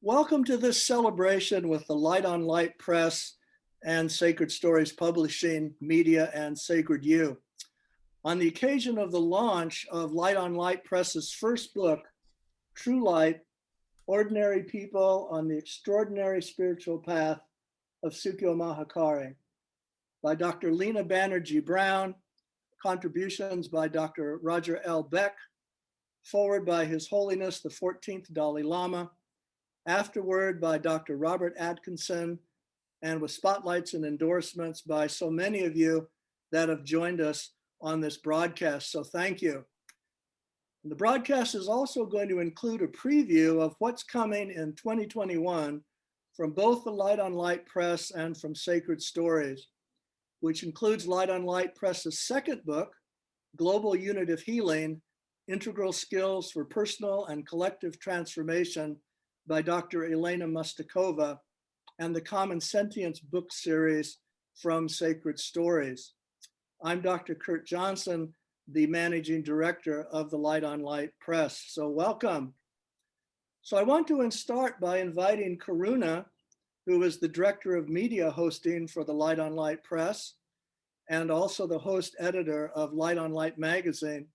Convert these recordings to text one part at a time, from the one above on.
Welcome to this celebration with the Light on Light Press and Sacred Stories Publishing, Media, and Sacred You. On the occasion of the launch of Light on Light Press's first book, True Light, Ordinary People on the Extraordinary Spiritual Path of Sukyo Mahikari, by Dr. Leena Banerjee Brown, contributions by Dr. Roger L. Beck, foreword by His Holiness the 14th Dalai Lama, afterword by Dr. Robert Atkinson, and with spotlights and endorsements by so many of you that have joined us on this broadcast. So thank you. And the broadcast is also going to include a preview of what's coming in 2021 from both the Light on Light Press and from Sacred Stories, which includes Light on Light Press's second book, Global Unit of Healing, Integral Skills for Personal and Collective Transformation by Dr. Elena Mustakova, and the Common Sentience book series from Sacred Stories. I'm Dr. Kurt Johnson, the Managing Director of the Light on Light Press. So welcome. So I want to start by inviting Karuna, who is the Director of Media Hosting for the Light on Light Press, and also the host editor of Light on Light magazine.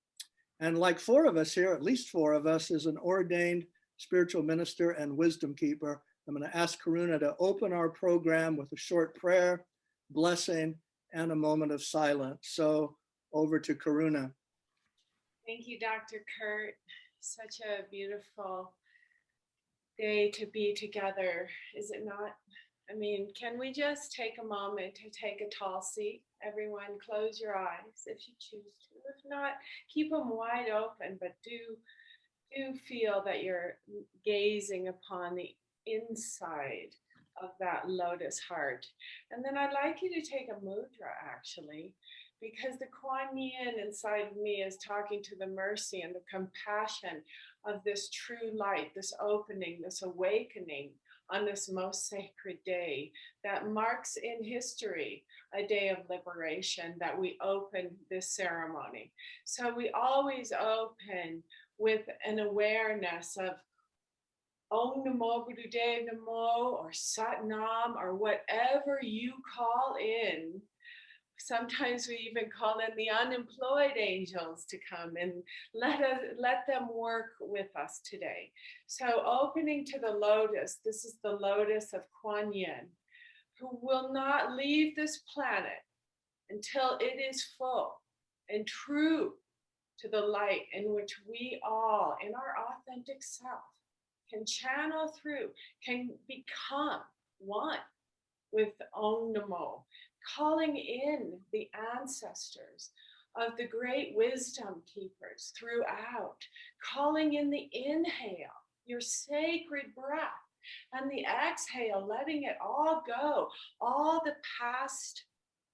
And like four of us here, at least four of us, is an ordained spiritual minister and wisdom keeper. I'm going to ask Karuna to open our program with a short prayer, blessing, and a moment of silence. So over to Karuna. Thank you, Dr. Kurt. Such a beautiful day to be together, is it not? I mean, can we just take a moment to take a tall seat? Everyone, close your eyes if you choose to. If not, keep them wide open, but do feel that you're gazing upon the inside of that lotus heart. And then I'd like you to take a mudra, actually, because the Kuan Yin inside of me is talking to the mercy and the compassion of this true light, this opening, this awakening on this most sacred day that marks in history a day of liberation, that we open this ceremony. So we always open with an awareness of Om Namo Buddhaya Namo or Sat Nam or whatever you call in. Sometimes we even call in the unemployed angels to come and let them work with us today. So opening to the lotus, this is the lotus of Kuan Yin, who will not leave this planet until it is full and true to the light in which we all, in our authentic self, can channel through, can become one with Om Namo, calling in the ancestors of the great wisdom keepers throughout, calling in the inhale, your sacred breath, and the exhale, letting it all go, all the past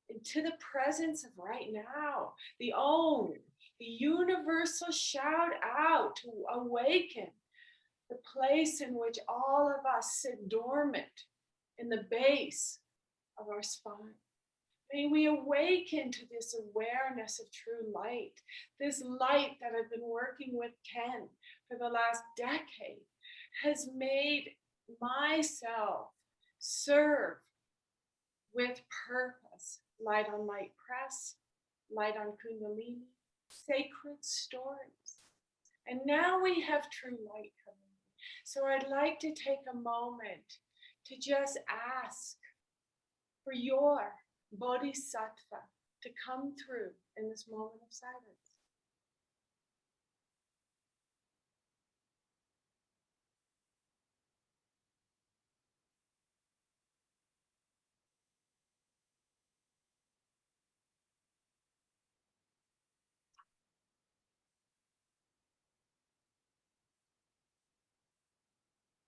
into the presence of right now, the Om, the universal shout out to awaken the place in which all of us sit dormant in the base of our spine. May we awaken to this awareness of true light, this light that I've been working with Ken for the last decade has made myself serve with purpose. Light on Light Press, Light on Kundalini, Sacred Stories. And now we have true light coming. So I'd like to take a moment to just ask for your bodhisattva to come through in this moment of silence.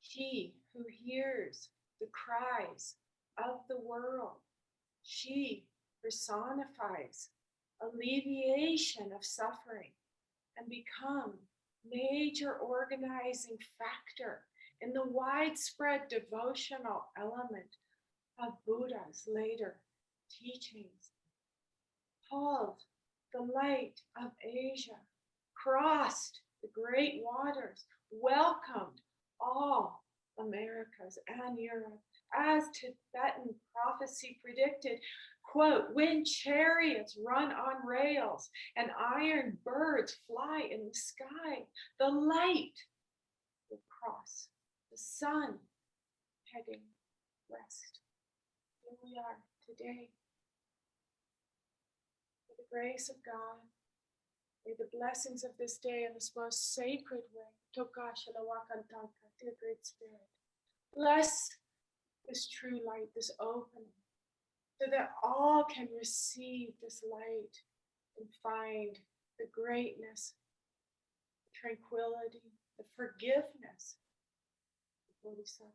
She who hears the cries of the world, she personifies alleviation of suffering and become major organizing factor in the widespread devotional element of Buddha's later teachings. Called the light of Asia, crossed the great waters, welcomed all Americas and Europe, as Tibetan prophecy predicted, quote, when chariots run on rails and iron birds fly in the sky, the light will cross the sun heading west. Here we are today. With the grace of God, may the blessings of this day in this most sacred way, Tokashalawakantanka, dear Great Spirit, bless this true light, this opening, so that all can receive this light and find the greatness, the tranquility, the forgiveness of Bodhisattva.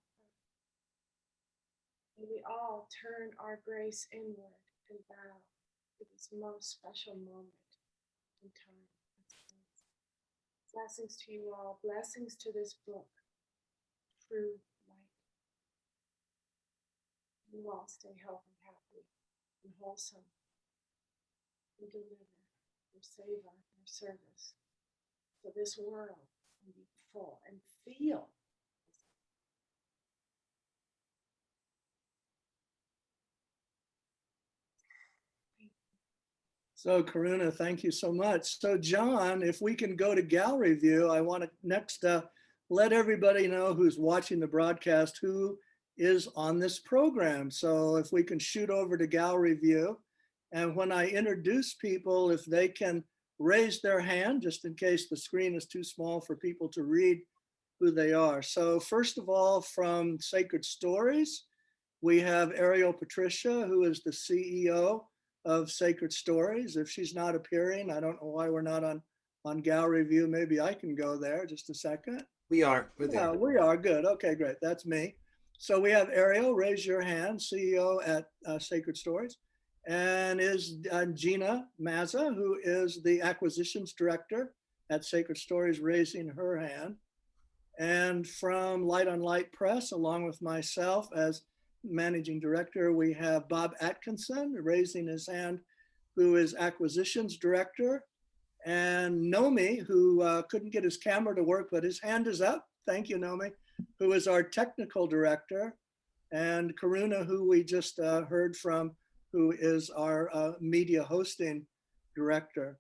May we all turn our grace inward and bow to this most special moment in time. Blessings to you all. Blessings to this book, True Light. You all stay healthy, happy, and wholesome. And deliver your savor, your service, so this world can be full and feel. So Karuna, thank you so much. So John, if we can go to gallery view, I want to next let everybody know who's watching the broadcast who is on this program. So if we can shoot over to gallery view, and when I introduce people, if they can raise their hand, just in case the screen is too small for people to read who they are. So first of all, from Sacred Stories, we have Ariel Patricia, who is the CEO of Sacred Stories. If she's not appearing, I don't know why we're not on gallery view. Maybe I can go there just a second. We are. We're there. Yeah, we are. Good. Okay, great. That's me. So we have Ariel, raise your hand, CEO at Sacred Stories, and is Gina Mazza, who is the acquisitions director at Sacred Stories, raising her hand. And from Light on Light Press, along with myself as managing director, we have Bob Atkinson raising his hand, who is acquisitions director, and Nomi, who couldn't get his camera to work, but his hand is up. Thank you, Nomi, who is our technical director, and Karuna, who we just heard from, who is our media hosting director.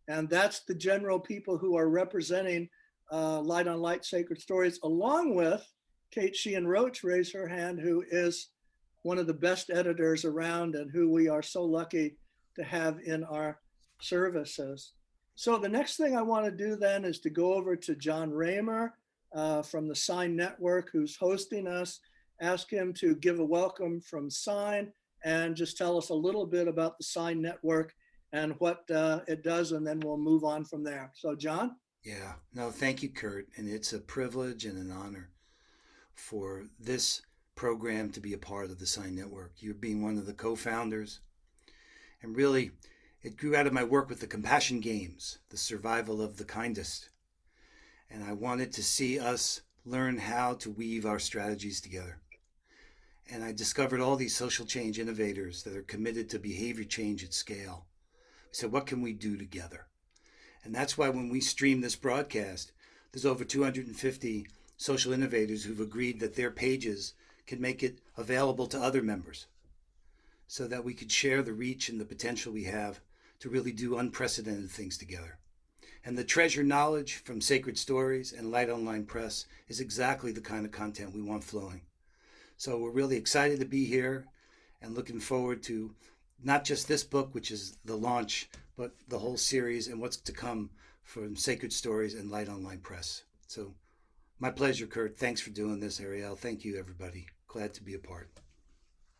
And that's the general people who are representing Light on Light Sacred Stories, along with Kate Sheehan Roach, raise her hand, who is one of the best editors around and who we are so lucky to have in our services. So the next thing I want to do then is to go over to John Raymer from the Sign Network, who's hosting us, ask him to give a welcome from Sign and just tell us a little bit about the Sign Network and what it does, and then we'll move on from there. So John? Yeah, no, thank you, Kurt. And it's a privilege and an honor for this program to be a part of the Sign Network. You're being one of the co-founders. And really, it grew out of my work with the Compassion Games, the survival of the kindest. And I wanted to see us learn how to weave our strategies together. And I discovered all these social change innovators that are committed to behavior change at scale. We said, what can we do together? And that's why when we stream this broadcast, there's over 250 social innovators who've agreed that their pages can make it available to other members so that we could share the reach and the potential we have to really do unprecedented things together. And the treasure knowledge from Sacred Stories and Light Online Press is exactly the kind of content we want flowing. So we're really excited to be here and looking forward to not just this book, which is the launch, but the whole series and what's to come from Sacred Stories and Light Online Press. So my pleasure, Kurt. Thanks for doing this, Ariel. Thank you, everybody. Glad to be a part.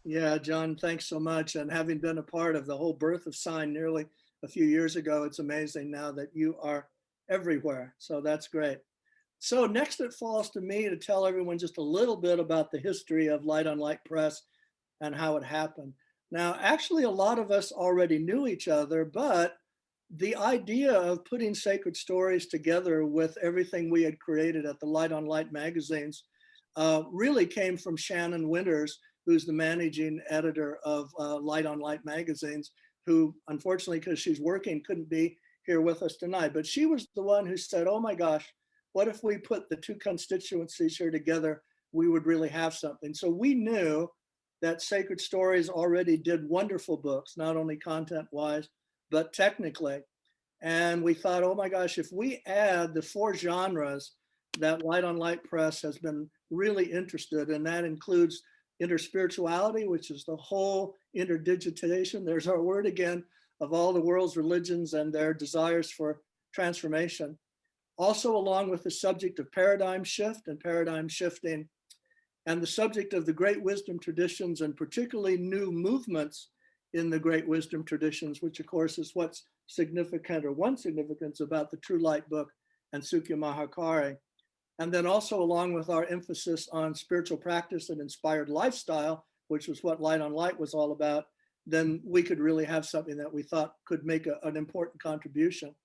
Yeah, John, thanks so much. And having been a part of the whole birth of Sign nearly a few years ago, it's amazing now that you are everywhere. So that's great. So next it falls to me to tell everyone just a little bit about the history of Light on Light Press and how it happened. Now, actually, a lot of us already knew each other, but the idea of putting Sacred Stories together with everything we had created at the Light on Light magazines really came from Shannon Winters, who's the managing editor of Light on Light magazines, who unfortunately, because she's working, couldn't be here with us tonight. But she was the one who said, oh my gosh, what if we put the two constituencies here together we would really have something. So we knew that Sacred Stories already did wonderful books, not only content-wise, but technically. And we thought, oh my gosh, if we add the 4 genres that Light on Light Press has been really interested in, that includes interspirituality, which is the whole interdigitation, there's our word again, of all the world's religions and their desires for transformation. Also, along with the subject of paradigm shift and paradigm shifting, and the subject of the great wisdom traditions, and particularly new movements in the great wisdom traditions, which of course is what's significant, or one significance about the True Light book and Sukyo Mahikari. And then also along with our emphasis on spiritual practice and inspired lifestyle, which was what Light on Light was all about, then we could really have something that we thought could make an important contribution.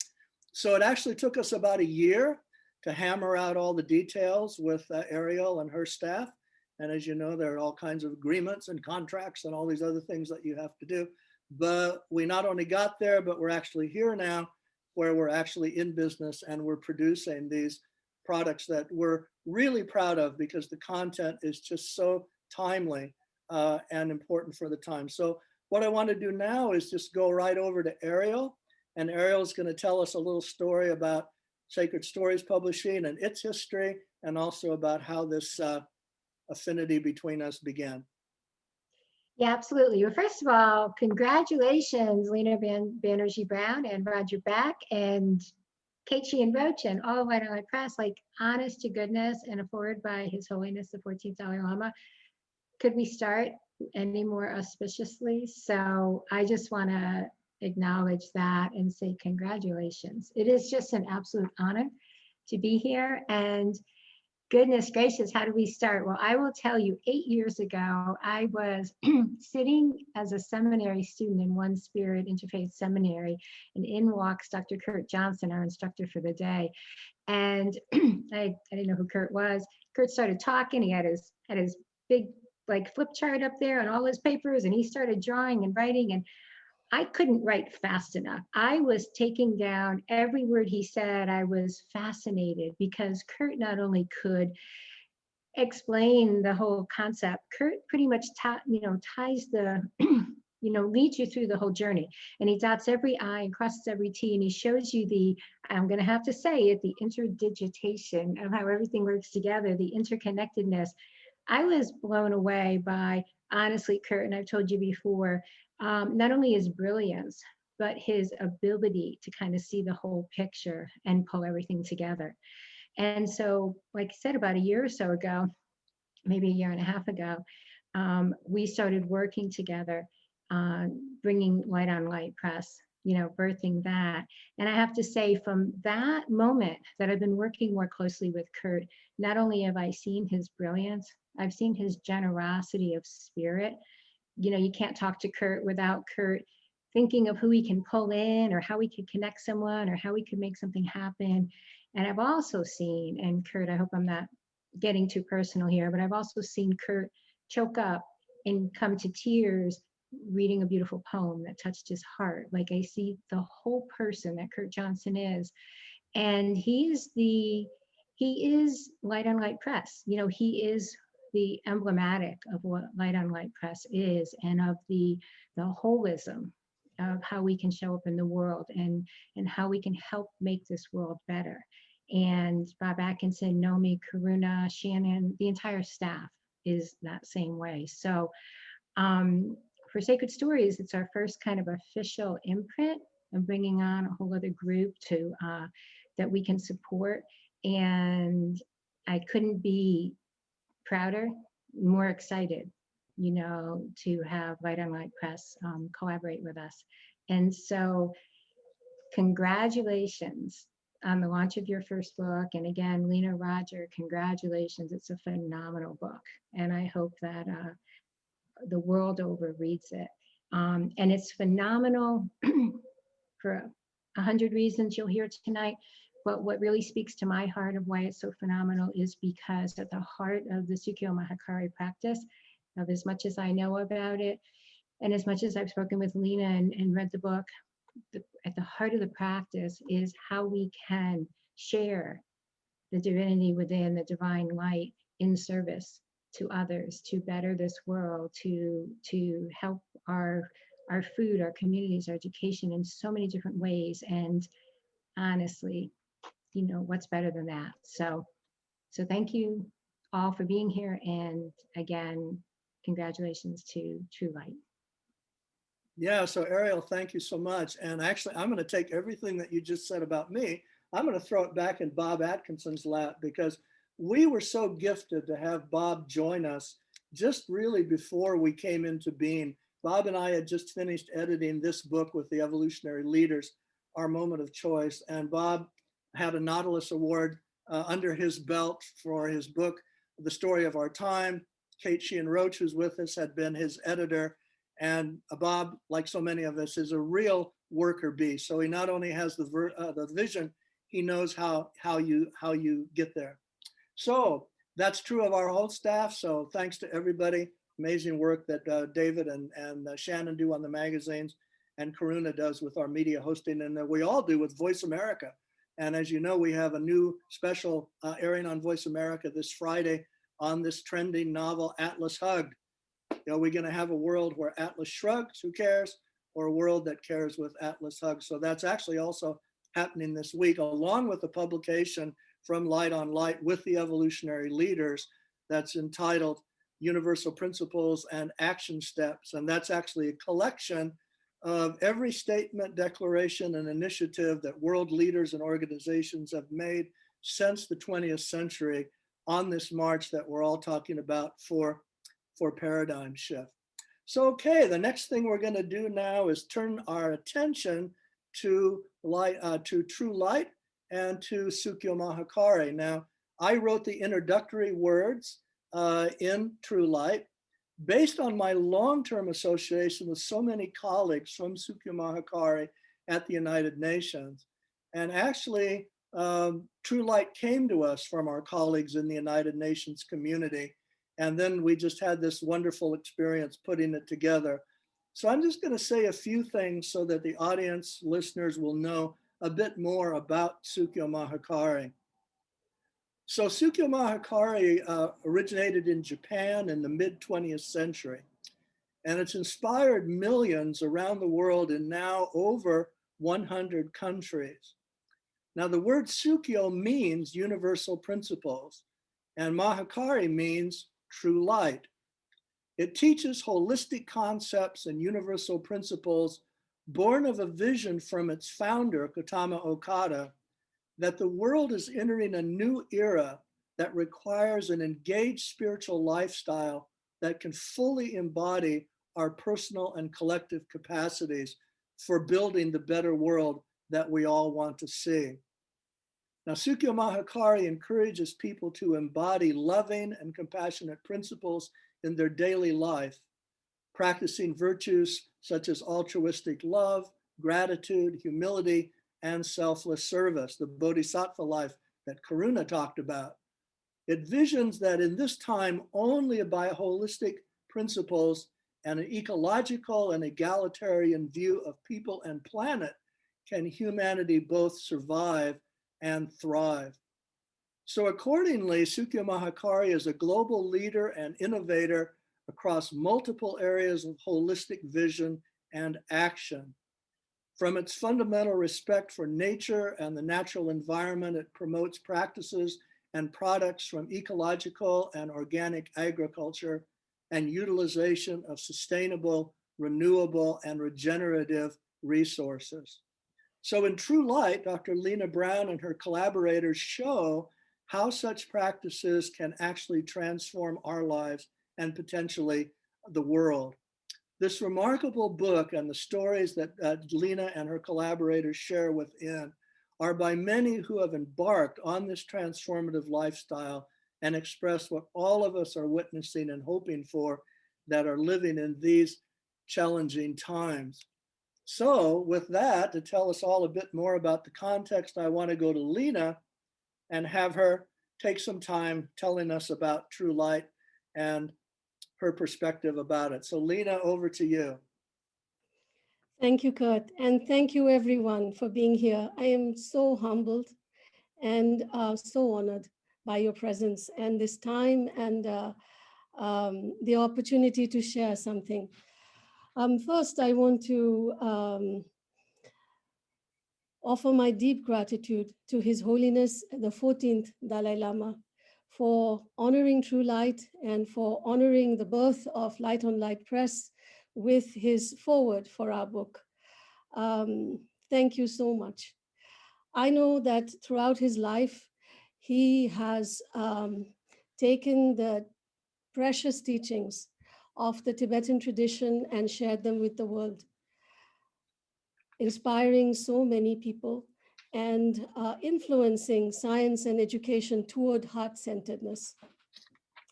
So it actually took us about a year to hammer out all the details with Ariel and her staff. And as you know, there are all kinds of agreements and contracts and all these other things that you have to do. But we not only got there, but we're actually here now, where we're actually in business and we're producing these products that we're really proud of, because the content is just so timely and important for the time. So what I want to do now is just go right over to Ariel, and Ariel's going to tell us a little story about Sacred Stories Publishing and its history, and also about how this affinity between us began. Yeah, absolutely. Well, first of all, congratulations, Leena Banerjee Brown and Roger Beck and Keiichi and Roach and all of Light on Light Press, like honest to goodness, and a foreword by His Holiness the 14th Dalai Lama. Could we start any more auspiciously? So I just want to acknowledge that and say congratulations. It is just an absolute honor to be here. And goodness gracious, how do we start? Well, I will tell you, 8 years ago, I was sitting as a seminary student in One Spirit Interfaith Seminary, and in walks Dr. Kurt Johnson, our instructor for the day. And I didn't know who Kurt was. Kurt started talking. He had his big like flip chart up there and all his papers, and he started drawing and writing, and I couldn't write fast enough. I was taking down every word he said. I was fascinated because Kurt not only could explain the whole concept, Kurt pretty much ties the, leads you through the whole journey. And he dots every I and crosses every T, and he shows you the, I'm going to have to say it, the interdigitation of how everything works together, the interconnectedness. I was blown away by, honestly, Kurt, and I've told you before, not only his brilliance, but his ability to kind of see the whole picture and pull everything together. And so, like I said, about a year or so ago, maybe a year and a half ago, we started working together on bringing Light on Light Press, birthing that. And I have to say, from that moment that I've been working more closely with Kurt, not only have I seen his brilliance, I've seen his generosity of spirit. You can't talk to Kurt without Kurt thinking of who he can pull in, or how we could connect someone, or how we could make something happen. And I've also seen, and Kurt, I hope I'm not getting too personal here, but I've also seen Kurt choke up and come to tears reading a beautiful poem that touched his heart. Like, I see the whole person that Kurt Johnson is. And he is Light on Light Press. He is the emblematic of what Light on Light Press is, and of the holism of how we can show up in the world, and how we can help make this world better. And Bob Atkinson, Nomi, Karuna, Shannon, the entire staff is that same way. So for Sacred Stories, it's our first kind of official imprint, and bringing on a whole other group to that we can support. And I couldn't be prouder, more excited, to have Light on Light Press collaborate with us. And so congratulations on the launch of your first book. And again, Leena, Roger, congratulations. It's a phenomenal book. And I hope that the world over reads it. And it's phenomenal for 100 reasons you'll hear tonight. But what really speaks to my heart of why it's so phenomenal is because at the heart of the Sukyo Mahikari practice, of as much as I know about it, and as much as I've spoken with Leena and read the book, at the heart of the practice is how we can share the divinity within, the divine light, in service to others, to better this world, to help our food, our communities, our education in so many different ways. And honestly, what's better than that? So thank you all for being here. And again, congratulations to True Light. Yeah, so Ariel, thank you so much. And actually, I'm going to take everything that you just said about me, I'm going to throw it back in Bob Atkinson's lap, because we were so gifted to have Bob join us just really before we came into being. Bob and I had just finished editing this book with the evolutionary leaders, Our Moment of Choice. And Bob had a Nautilus Award under his belt for his book, The Story of Our Time. Kate Sheehan Roach, who's with us, had been his editor. And Bob, like so many of us, is a real worker bee. So he not only has the vision, he knows how you get there. So that's true of our whole staff. So thanks to everybody. Amazing work that David and Shannon do on the magazines, and Karuna does with our media hosting, and that we all do with Voice America. And as you know, we have a new special airing on Voice America this Friday on this trending novel, Atlas Hugged. Are we going to have a world where Atlas shrugs, who cares, or a world that cares with Atlas hugs? So that's actually also happening this week, along with the publication from Light on Light with the evolutionary leaders that's entitled Universal Principles and Action Steps. And that's actually a collection of every statement, declaration, and initiative that world leaders and organizations have made since the 20th century on this march that we're all talking about for paradigm shift. So, okay, the next thing we're going to do now is turn our attention to True Light and to Sukyo Mahikari. Now, I wrote the introductory words in True Light based on my long-term association with so many colleagues from Sukyo Mahikari at the United Nations. And actually, True Light came to us from our colleagues in the United Nations community. And then we just had this wonderful experience putting it together. So I'm just going to say a few things so that the audience listeners will know a bit more about Sukyo Mahikari. So Sukyo Mahikari originated in Japan in the mid-20th century, and it's inspired millions around the world in now over 100 countries. Now the word Sukyo means universal principles, and Mahikari means true light. It teaches holistic concepts and universal principles born of a vision from its founder, Gautama Okada, that the world is entering a new era that requires an engaged spiritual lifestyle that can fully embody our personal and collective capacities for building the better world that we all want to see. Now, Sukyo Mahikari encourages people to embody loving and compassionate principles in their daily life, practicing virtues such as altruistic love, gratitude, humility, and selfless service, the bodhisattva life that Karuna talked about. It visions that in this time, only by holistic principles and an ecological and egalitarian view of people and planet can humanity both survive and thrive. So accordingly, Sukyo Mahikari is a global leader and innovator across multiple areas of holistic vision and action. From its fundamental respect for nature and the natural environment, it promotes practices and products from ecological and organic agriculture and utilization of sustainable, renewable, and regenerative resources. So in True Light, Dr. Leena Brown and her collaborators show how such practices can actually transform our lives and potentially the world. This remarkable book and the stories that Leena and her collaborators share within are by many who have embarked on this transformative lifestyle and express what all of us are witnessing and hoping for that are living in these challenging times. So with that, to tell us all a bit more about the context, I want to go to Leena and have her take some time telling us about True Light and her perspective about it. So Leena, over to you. Thank you, Kurt. And thank you everyone for being here. I am so humbled and so honored by your presence and this time and the opportunity to share something. First, I want to offer my deep gratitude to His Holiness, the 14th Dalai Lama, for honoring True Light and for honoring the birth of Light on Light Press with his foreword for our book. Thank you so much. I know that throughout his life, he has taken the precious teachings of the Tibetan tradition and shared them with the world, inspiring so many people and influencing science and education toward heart-centeredness.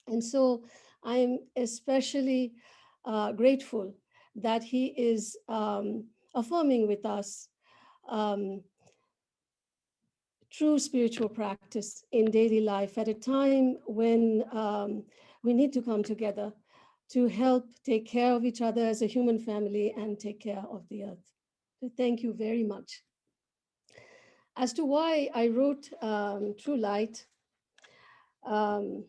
And so I'm especially grateful that he is affirming with us true spiritual practice in daily life at a time when we need to come together to help take care of each other as a human family and take care of the earth. So thank you very much. As to why I wrote True Light, I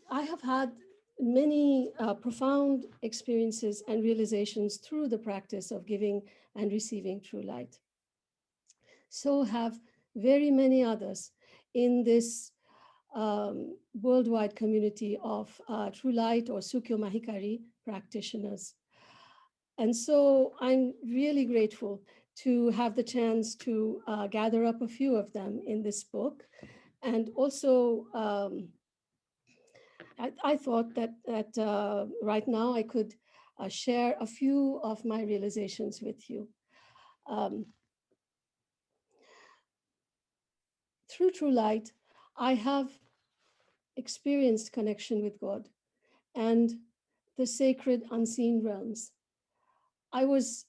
have had many profound experiences and realizations through the practice of giving and receiving true light. So have very many others in this worldwide community of True Light or Sukyo Mahikari practitioners. And so I'm really grateful to have the chance to gather up a few of them in this book. And also, I thought that right now I could share a few of my realizations with you. Through True Light, I have experienced connection with God and the sacred unseen realms. I was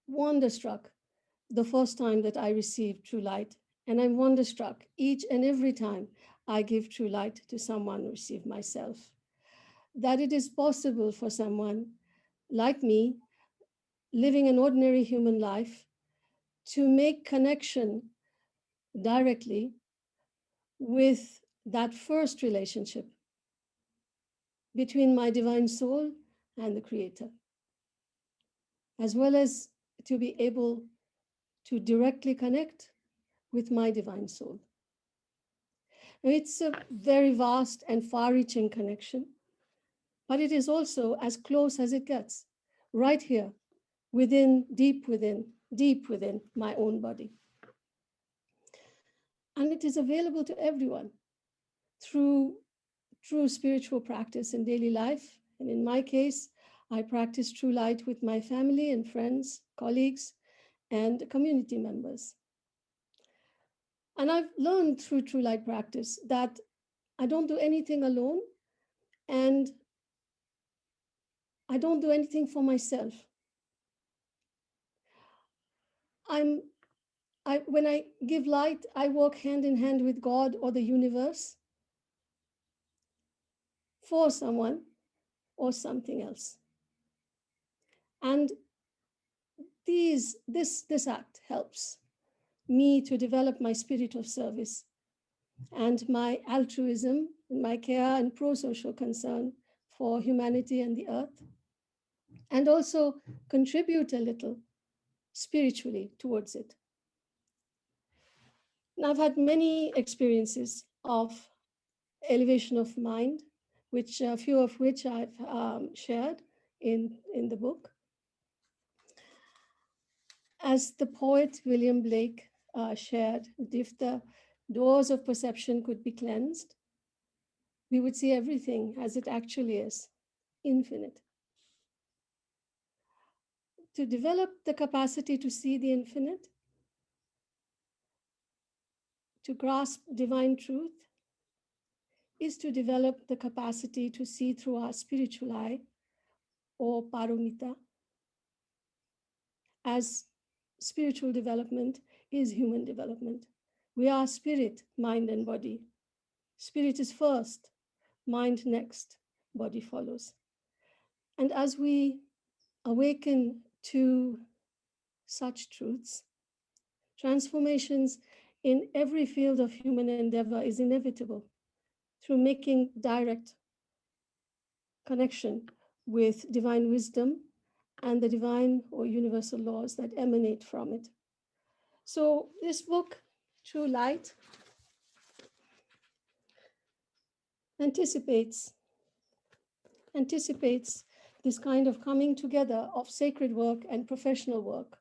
wonderstruck the first time that I received True Light, and I'm wonderstruck each and every time I give True Light to someone or receive myself, that it is possible for someone like me, living an ordinary human life, to make connection directly with that first relationship between my divine soul and the Creator, as well as to be able to directly connect with my divine soul. Now, it's a very vast and far-reaching connection, but it is also as close as it gets, right here, deep within my own body. And it is available to everyone through true spiritual practice in daily life. And in my case, I practice True Light with my family and friends, colleagues, and community members. And I've learned through True Light practice that I don't do anything alone, and I don't do anything for myself. When I give light, I walk hand in hand with God or the universe for someone or something else. And this act helps me to develop my spirit of service and my altruism, my care and pro-social concern for humanity and the earth, and also contribute a little spiritually towards it. Now, I've had many experiences of elevation of mind, which a few of which I've shared in the book. As the poet William Blake shared, if the doors of perception could be cleansed, we would see everything as it actually is, infinite. To develop the capacity to see the infinite, to grasp divine truth, is to develop the capacity to see through our spiritual eye, or paramita, as spiritual development is human development. We are spirit, mind, and body. Spirit is first, mind next, body follows. And as we awaken to such truths, transformations in every field of human endeavor is inevitable through making direct connection with divine wisdom and the divine or universal laws that emanate from it. So this book, True Light, anticipates this kind of coming together of sacred work and professional work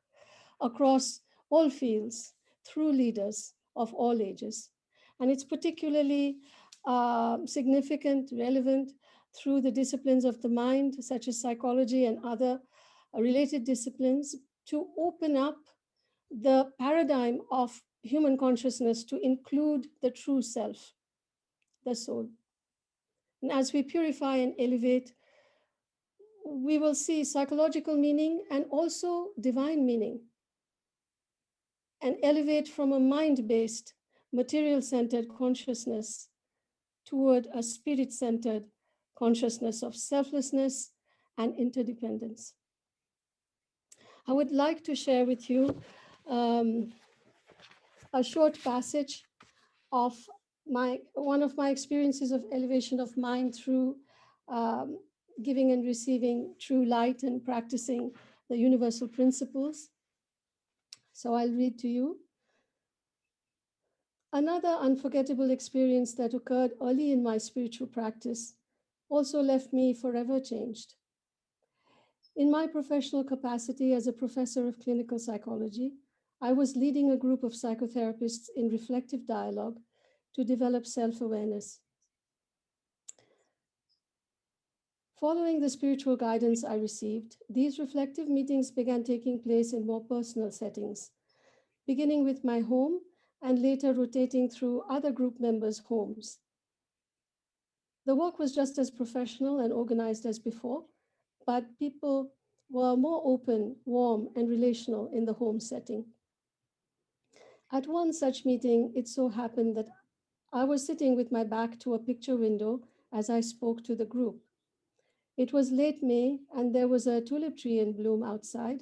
across all fields through leaders of all ages. And it's particularly significant, relevant through the disciplines of the mind, such as psychology and other related disciplines, to open up the paradigm of human consciousness to include the true self, the soul. And as we purify and elevate, we will see psychological meaning and also divine meaning, and elevate from a mind-based, material-centered consciousness toward a spirit-centered consciousness of selflessness and interdependence. I would like to share with you a short passage of one of my experiences of elevation of mind through giving and receiving true light and practicing the universal principles. So I'll read to you. Another unforgettable experience that occurred early in my spiritual practice also left me forever changed. In my professional capacity as a professor of clinical psychology, I was leading a group of psychotherapists in reflective dialogue to develop self-awareness. Following the spiritual guidance I received, these reflective meetings began taking place in more personal settings, beginning with my home and later rotating through other group members' homes. The work was just as professional and organized as before, but people were more open, warm, and relational in the home setting. At one such meeting, it so happened that I was sitting with my back to a picture window as I spoke to the group. It was late May, and there was a tulip tree in bloom outside.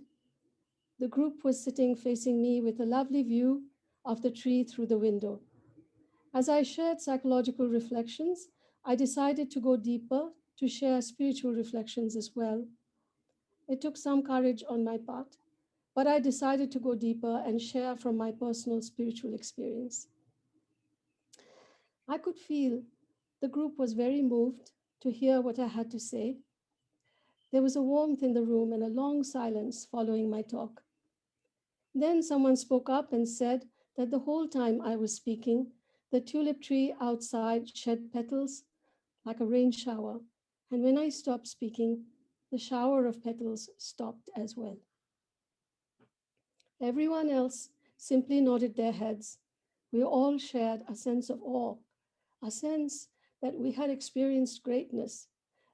The group was sitting facing me with a lovely view of the tree through the window. As I shared psychological reflections, I decided to go deeper to share spiritual reflections as well. It took some courage on my part, but I decided to go deeper and share from my personal spiritual experience. I could feel the group was very moved to hear what I had to say. There was a warmth in the room and a long silence following my talk. Then someone spoke up and said that the whole time I was speaking, the tulip tree outside shed petals like a rain shower. And when I stopped speaking, the shower of petals stopped as well. Everyone else simply nodded their heads. We all shared a sense of awe, a sense that we had experienced greatness,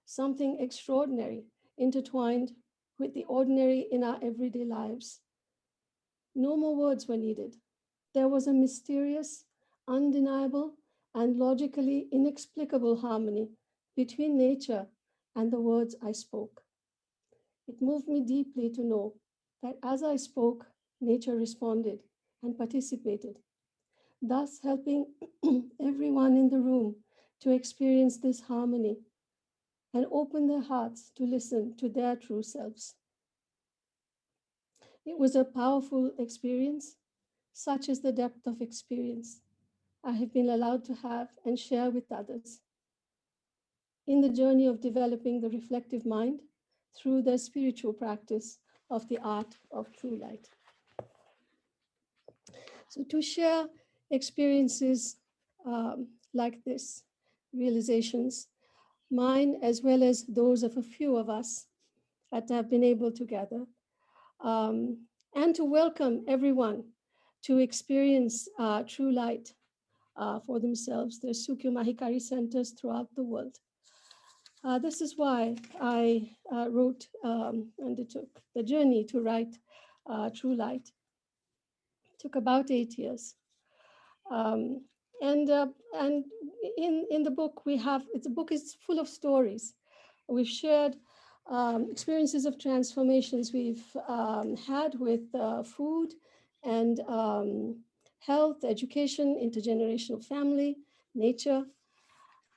something extraordinary intertwined with the ordinary in our everyday lives. No more words were needed. There was a mysterious, undeniable, and logically inexplicable harmony between nature and the words I spoke. It moved me deeply to know that as I spoke, nature responded and participated, thus helping everyone in the room to experience this harmony and open their hearts to listen to their true selves. It was a powerful experience. Such is the depth of experience I have been allowed to have and share with others in the journey of developing the reflective mind through the spiritual practice of the art of true light. So to share experiences like this, realizations, mine as well as those of a few of us that have been able to gather, and to welcome everyone to experience true light for themselves. There's Sukyo Mahikari centers throughout the world. This is why I undertook the journey to write True Light. It took about 8 years. And in the book the book is full of stories. We've shared experiences of transformations we've had with food and health, education, intergenerational family, nature.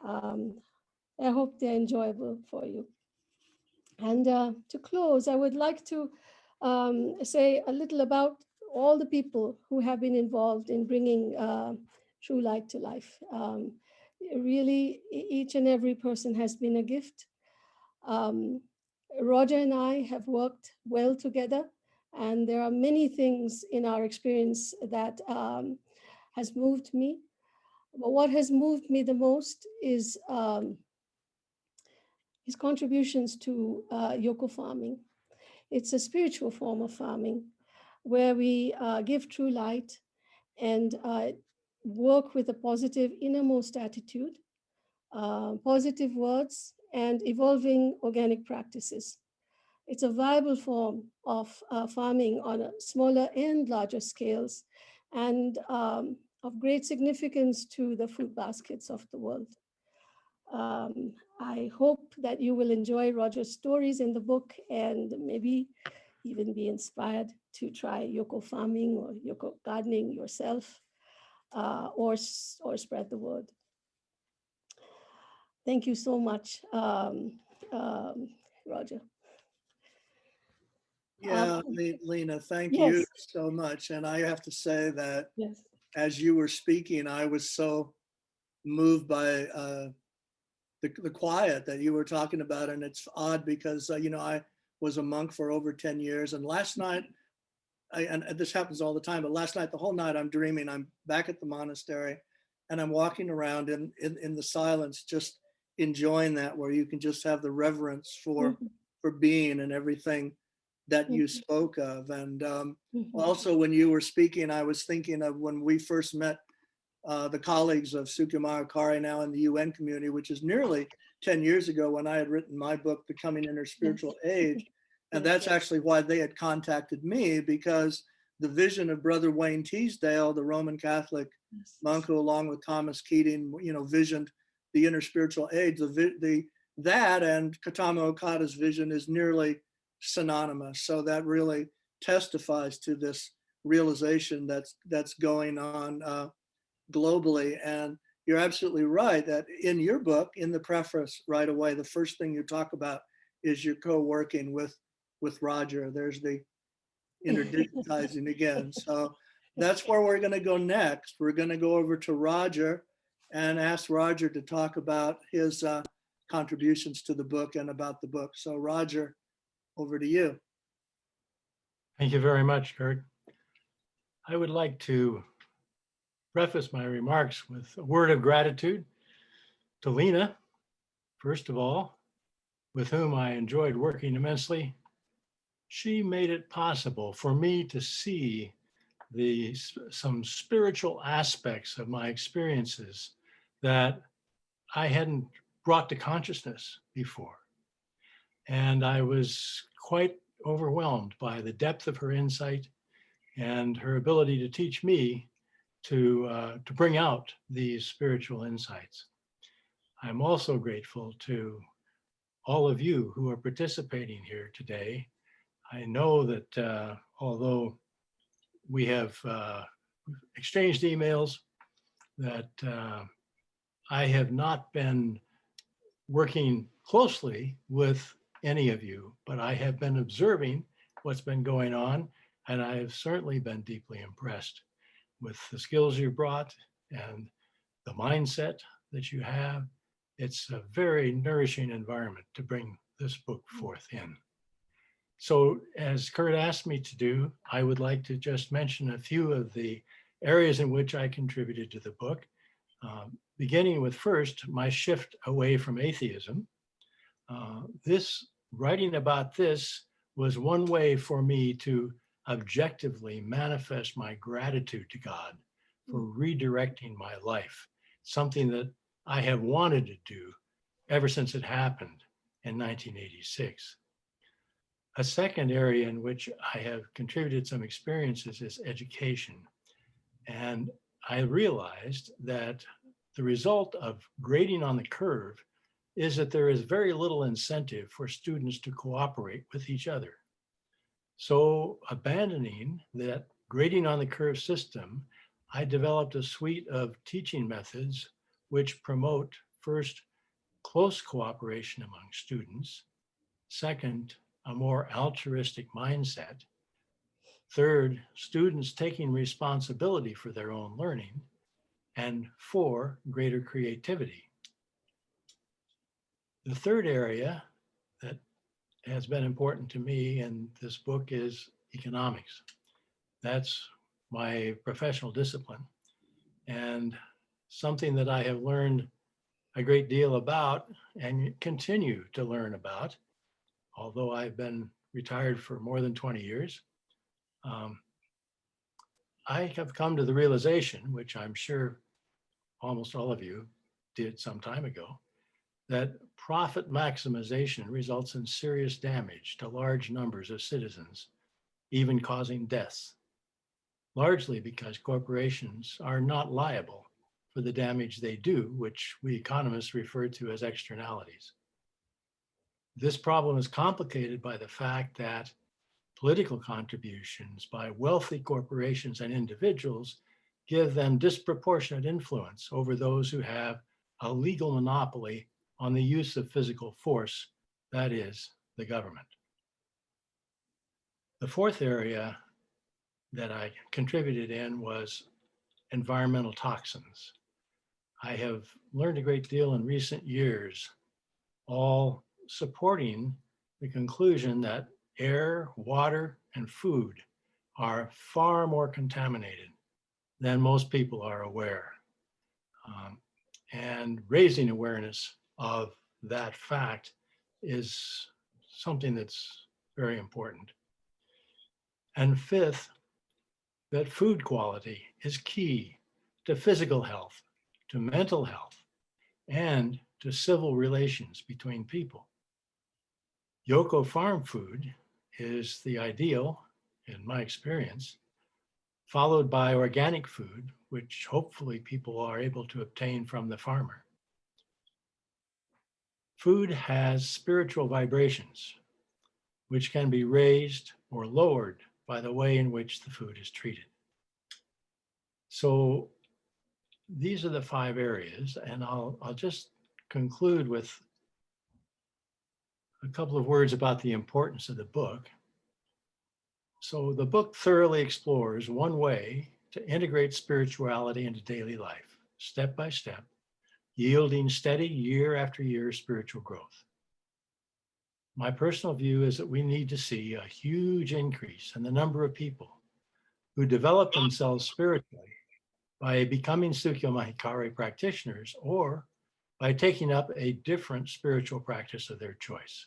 I hope they're enjoyable for you. And to close, I would like to say a little about all the people who have been involved in bringing True Light to life. Really, each and every person has been a gift. Roger and I have worked well together, and there are many things in our experience that has moved me. But what has moved me the most is his contributions to yoga farming. It's a spiritual form of farming where we give true light and work with a positive innermost attitude, positive words, and evolving organic practices. It's a viable form of farming on a smaller and larger scales, and of great significance to the food baskets of the world. I hope that you will enjoy Roger's stories in the book and maybe even be inspired to try yoko farming or yoko gardening yourself, or spread the word. Thank you so much, Roger. Yeah, Leena, thank yes. you so much. And I have to say that Yes. as you were speaking, I was so moved by the quiet that you were talking about. And it's odd because, I was a monk for over 10 years. And last night, and this happens all the time, but last night, the whole night I'm dreaming, I'm back at the monastery and I'm walking around in the silence, just enjoying that, where you can just have the reverence for being and everything that you spoke of. And also when you were speaking, I was thinking of when we first met the colleagues of Sukyo Mahikari now in the UN community, which is nearly 10 years ago when I had written my book, Becoming Interspiritual Age. And that's actually why they had contacted me, because the vision of Brother Wayne Teasdale, the Roman Catholic monk who, along with Thomas Keating, visioned the interspiritual age, that and Katama Okada's vision is nearly synonymous. So that really testifies to this realization that's going on globally. And you're absolutely right that in your book, in the preface right away, the first thing you talk about is your co-working with Roger. There's the interdigitizing again. So that's where we're going to go next. We're going to go over to Roger and ask Roger to talk about his contributions to the book and about the book. So Roger, over to you. Thank you very much, Kurt. I would like to preface my remarks with a word of gratitude to Leena, first of all, with whom I enjoyed working immensely. She made it possible for me to see some spiritual aspects of my experiences that I hadn't brought to consciousness before. And I was quite overwhelmed by the depth of her insight and her ability to teach me to bring out these spiritual insights. I'm also grateful to all of you who are participating here today. I know that although we have exchanged emails, that I have not been working closely with any of you, but I have been observing what's been going on, and I have certainly been deeply impressed with the skills you brought and the mindset that you have. It's a very nourishing environment to bring this book forth in. So as Kurt asked me to do, I would like to just mention a few of the areas in which I contributed to the book, beginning with first, my shift away from atheism. Writing about this was one way for me to objectively manifest my gratitude to God for redirecting my life, something that I have wanted to do ever since it happened in 1986. A second area in which I have contributed some experiences is education. And I realized that the result of grading on the curve is that there is very little incentive for students to cooperate with each other. So abandoning that grading on the curve system, I developed a suite of teaching methods which promote, first, close cooperation among students, second, a more altruistic mindset, third, students taking responsibility for their own learning, and four, greater creativity. The third area that has been important to me in this book is economics. That's my professional discipline, and something that I have learned a great deal about and continue to learn about, although I've been retired for more than 20 years. I have come to the realization, which I'm sure almost all of you did some time ago, that profit maximization results in serious damage to large numbers of citizens, even causing deaths, largely because corporations are not liable for the damage they do, which we economists refer to as externalities. This problem is complicated by the fact that political contributions by wealthy corporations and individuals give them disproportionate influence over those who have a legal monopoly on the use of physical force, that is, the government. The fourth area that I contributed in was environmental toxins. I have learned a great deal in recent years, all supporting the conclusion that air, water, and food are far more contaminated than most people are aware. And raising awareness of that fact is something that's very important. And fifth, that food quality is key to physical health, to mental health, and to civil relations between people. Yoko farm food is the ideal, in my experience, followed by organic food, which hopefully people are able to obtain from the farmer. Food has spiritual vibrations, which can be raised or lowered by the way in which the food is treated. So these are the 5 areas, and I'll just conclude with a couple of words about the importance of the book. So the book thoroughly explores one way to integrate spirituality into daily life, step by step, yielding steady year after year spiritual growth. My personal view is that we need to see a huge increase in the number of people who develop themselves spiritually by becoming Sukyo Mahikari practitioners or by taking up a different spiritual practice of their choice.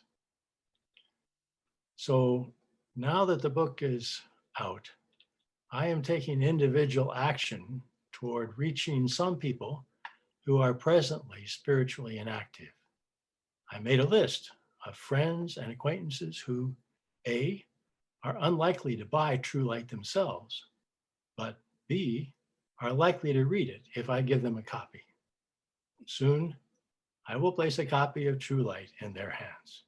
So now that the book is out, I am taking individual action toward reaching some people who are presently spiritually inactive. I made a list of friends and acquaintances who, A, are unlikely to buy True Light themselves, but B, are likely to read it if I give them a copy. Soon, I will place a copy of True Light in their hands.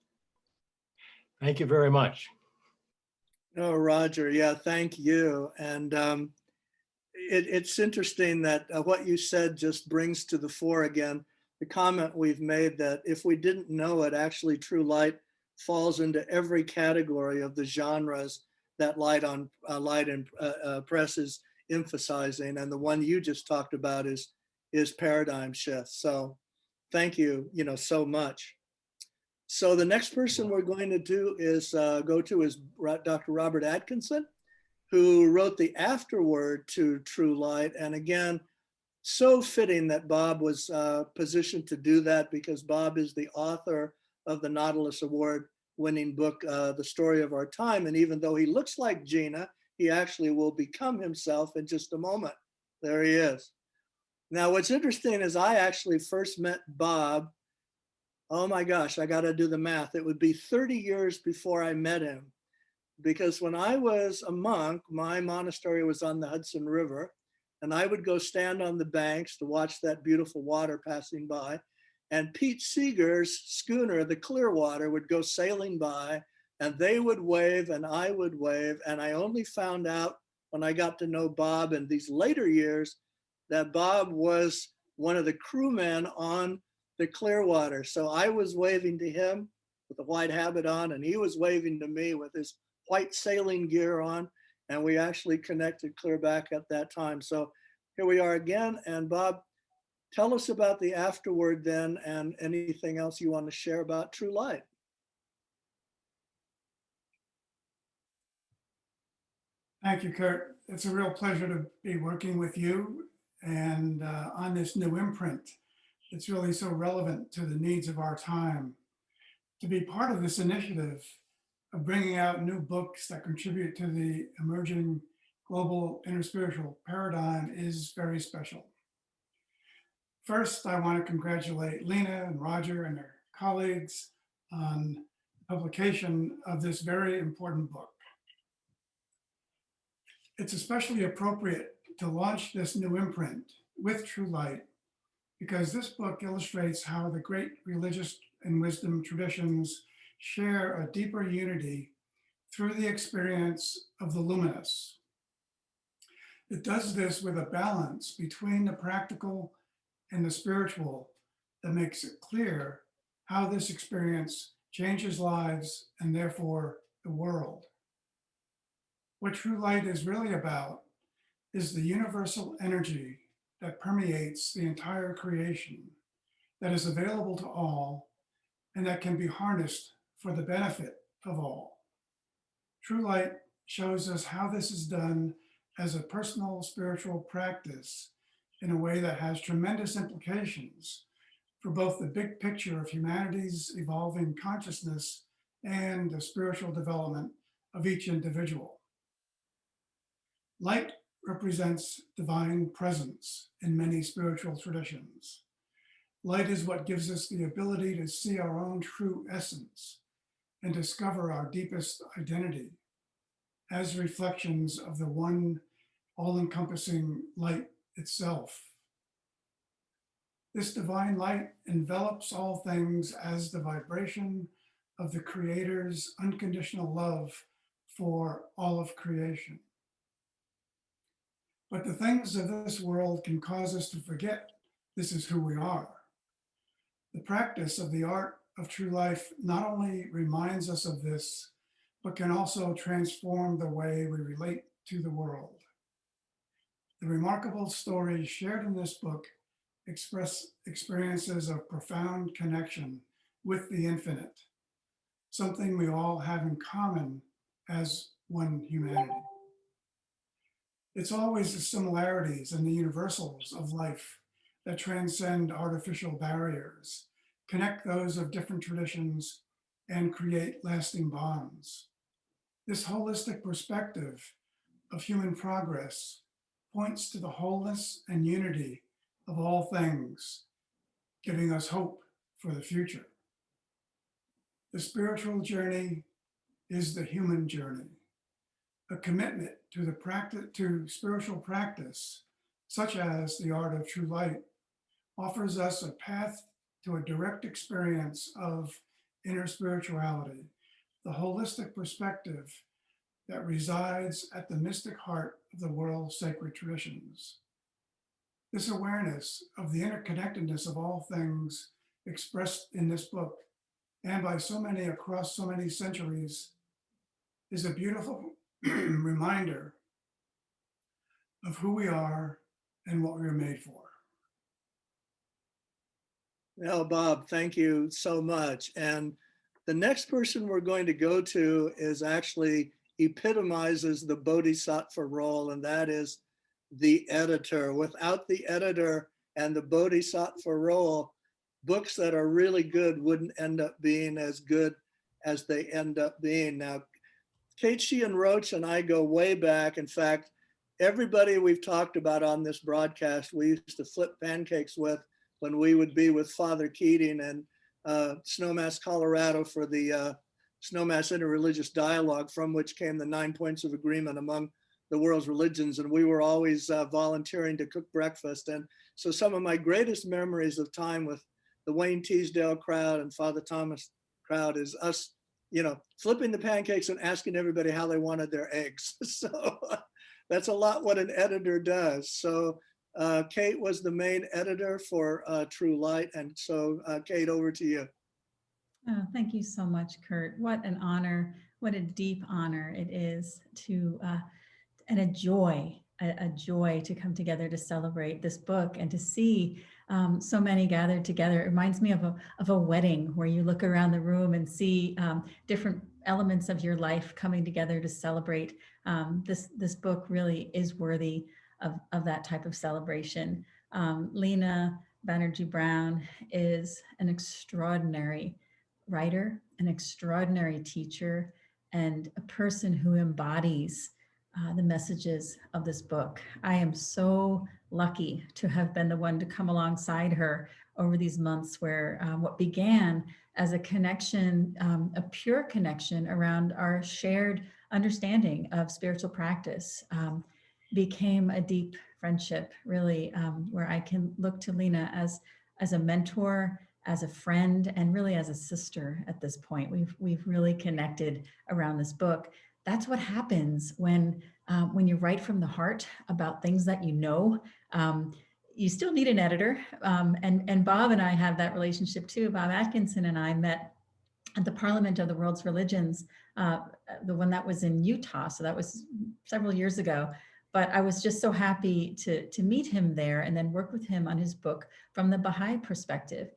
Thank you very much. Oh, Roger, yeah, thank you. And it's interesting that what you said just brings to the fore again the comment we've made that if we didn't know it, actually True Light falls into every category of the genres that Light and Press is emphasizing, and the one you just talked about is paradigm shift. So thank you, so much. So the next person we're going to do is go to is Dr. Robert Atkinson, who wrote the afterword to True Light. And again, so fitting that Bob was positioned to do that, because Bob is the author of the Nautilus Award winning book, The Story of Our Time. And even though he looks like Gina, he actually will become himself in just a moment. There he is. Now, what's interesting is I actually first met Bob, oh my gosh, I got to do the math. It would be 30 years before I met him, because when I was a monk, my monastery was on the Hudson River, and I would go stand on the banks to watch that beautiful water passing by. And Pete Seeger's schooner, the Clearwater, would go sailing by, and they would wave and I would wave. And I only found out when I got to know Bob in these later years, that Bob was one of the crewmen on the Clearwater. So I was waving to him with the white habit on, and he was waving to me with his white sailing gear on. And we actually connected clear back at that time. So here we are again. And Bob, tell us about the afterword then, and anything else you want to share about True Light. Thank you, Kurt. It's a real pleasure to be working with you and on this new imprint. It's really so relevant to the needs of our time. To be part of this initiative of bringing out new books that contribute to the emerging global interspiritual paradigm is very special. First, I want to congratulate Leena and Roger and their colleagues on the publication of this very important book. It's especially appropriate to launch this new imprint with True Light because this book illustrates how the great religious and wisdom traditions share a deeper unity through the experience of the luminous. It does this with a balance between the practical and the spiritual that makes it clear how this experience changes lives and therefore the world. What True Light is really about is the universal energy that permeates the entire creation, that is available to all, and that can be harnessed for the benefit of all. True Light shows us how this is done as a personal spiritual practice in a way that has tremendous implications for both the big picture of humanity's evolving consciousness and the spiritual development of each individual. Light represents divine presence in many spiritual traditions. Light is what gives us the ability to see our own true essence and discover our deepest identity as reflections of the one all-encompassing light itself. This divine light envelops all things as the vibration of the Creator's unconditional love for all of creation. But the things of this world can cause us to forget this is who we are. The practice of the art of true life not only reminds us of this, but can also transform the way we relate to the world. The remarkable stories shared in this book express experiences of profound connection with the infinite, something we all have in common as one humanity. It's always the similarities and the universals of life that transcend artificial barriers, connect those of different traditions, and create lasting bonds. This holistic perspective of human progress points to the wholeness and unity of all things, giving us hope for the future. The spiritual journey is the human journey. A commitment to the practice, to spiritual practice, such as the art of true light, offers us a path to a direct experience of inner spirituality, the holistic perspective that resides at the mystic heart of the world's sacred traditions. This awareness of the interconnectedness of all things expressed in this book and by so many across so many centuries is a beautiful reminder of who we are and what we were made for. Well, Bob, thank you so much. And the next person we're going to go to is actually epitomizes the bodhisattva role, and that is the editor. Without the editor and the bodhisattva role, books that are really good wouldn't end up being as good as they end up being. Now, Keiichi and Roach and I go way back. In fact, everybody we've talked about on this broadcast, we used to flip pancakes with when we would be with Father Keating and Snowmass, Colorado for the Snowmass Interreligious Dialogue, from which came the 9 points of agreement among the world's religions. And we were always volunteering to cook breakfast. And so some of my greatest memories of time with the Wayne Teasdale crowd and Father Thomas crowd is us, flipping the pancakes and asking everybody how they wanted their eggs. So that's a lot what an editor does. So Kate was the main editor for True Light. And so Kate, over to you. Oh, thank you so much, Kurt. What an honor, what a deep honor it is to, and a joy to come together to celebrate this book and to see so many gathered together. It reminds me of a wedding where you look around the room and see different elements of your life coming together to celebrate. This book really is worthy of that type of celebration. Leena Banerjee Brown is an extraordinary writer, an extraordinary teacher, and a person who embodies the messages of this book. I am so lucky to have been the one to come alongside her over these months where what began as a connection, a pure connection around our shared understanding of spiritual practice, became a deep friendship, really, where I can look to Leena as a mentor, as a friend, and really as a sister at this point. We've really connected around this book. That's what happens when you write from the heart about things that you know. You still need an editor, and Bob and I have that relationship too. Bob Atkinson and I met at the Parliament of the World's Religions, the one that was in Utah, so that was several years ago. But I was just so happy to meet him there and then work with him on his book from the Baha'i perspective.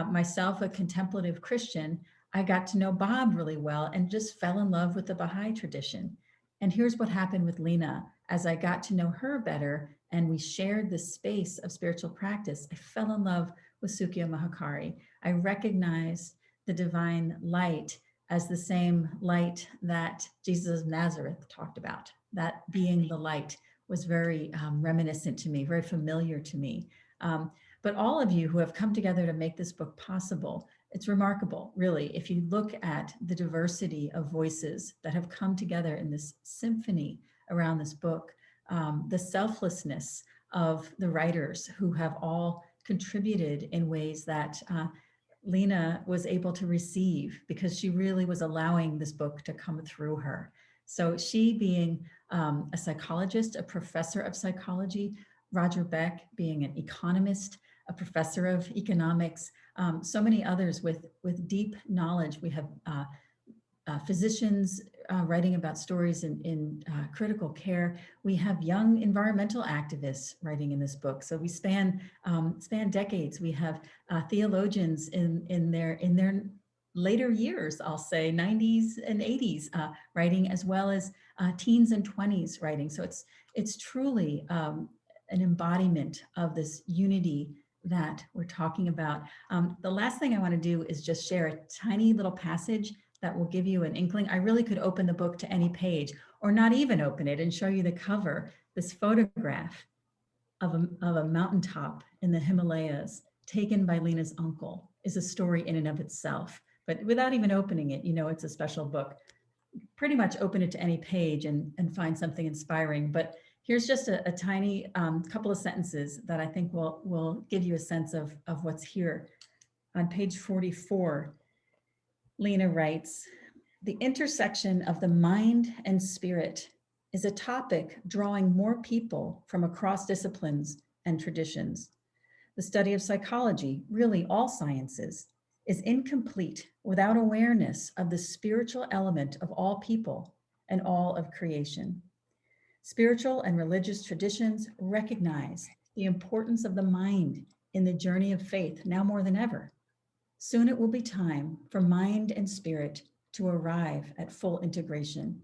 Myself, a contemplative Christian, I got to know Bob really well and just fell in love with the Baha'i tradition. And here's what happened with Leena. As I got to know her better and we shared this space of spiritual practice, I fell in love with Sukyo Mahikari. I recognized the divine light as the same light that Jesus of Nazareth talked about. That being the light was very reminiscent to me, very familiar to me. But all of you who have come together to make this book possible, it's remarkable, really, if you look at the diversity of voices that have come together in this symphony around this book, the selflessness of the writers who have all contributed in ways that Leena was able to receive because she really was allowing this book to come through her. So she being a psychologist, a professor of psychology, Roger Beck being an economist, a professor of economics, so many others with deep knowledge. We have physicians writing about stories in critical care. We have young environmental activists writing in this book. So we span decades. We have theologians in their later years, I'll say 90s and 80s writing, as well as teens and 20s writing. So it's truly an embodiment of this unity that we're talking about. The last thing I want to do is just share a tiny little passage that will give you an inkling. I really could open the book to any page or not even open it and show you the cover. This photograph of a mountaintop in the Himalayas taken by Leena's uncle is a story in and of itself. But without even opening it, you know it's a special book. Pretty much open it to any page and find something inspiring. But here's just a tiny couple of sentences that I think will give you a sense of what's here. On page 44, Leena writes, "The intersection of the mind and spirit is a topic drawing more people from across disciplines and traditions. The study of psychology, really all sciences, is incomplete without awareness of the spiritual element of all people and all of creation. Spiritual and religious traditions recognize the importance of the mind in the journey of faith now more than ever. Soon it will be time for mind and spirit to arrive at full integration.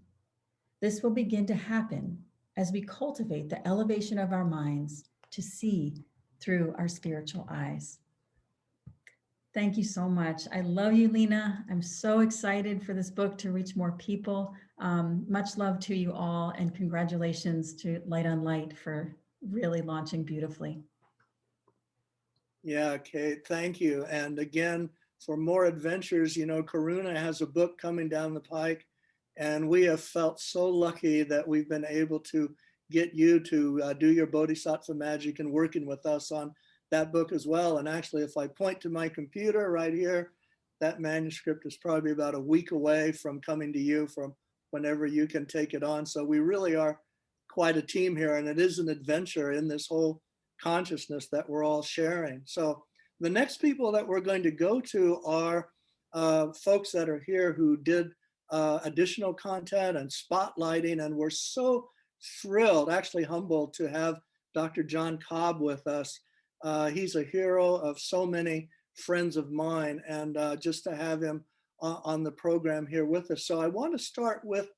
This will begin to happen as we cultivate the elevation of our minds to see through our spiritual eyes." Thank you so much. I love you, Leena. I'm so excited for this book to reach more people. Much love to you all, and congratulations to Light on Light for really launching beautifully. Yeah, Kate, thank you. And again, for more adventures, you know, Karuna has a book coming down the pike, and we have felt so lucky that we've been able to get you to do your Bodhisattva magic and working with us on that book as well. And actually, if I point to my computer right here, that manuscript is probably about a week away from coming to you from whenever you can take it on. So we really are quite a team here, and it is an adventure in this whole consciousness that we're all sharing. So the next people that we're going to go to are folks that are here who did additional content and spotlighting, and we're so thrilled, actually humbled, to have Dr. John Cobb with us. He's a hero of so many friends of mine, and just to have him on the program here with us. So I want to start with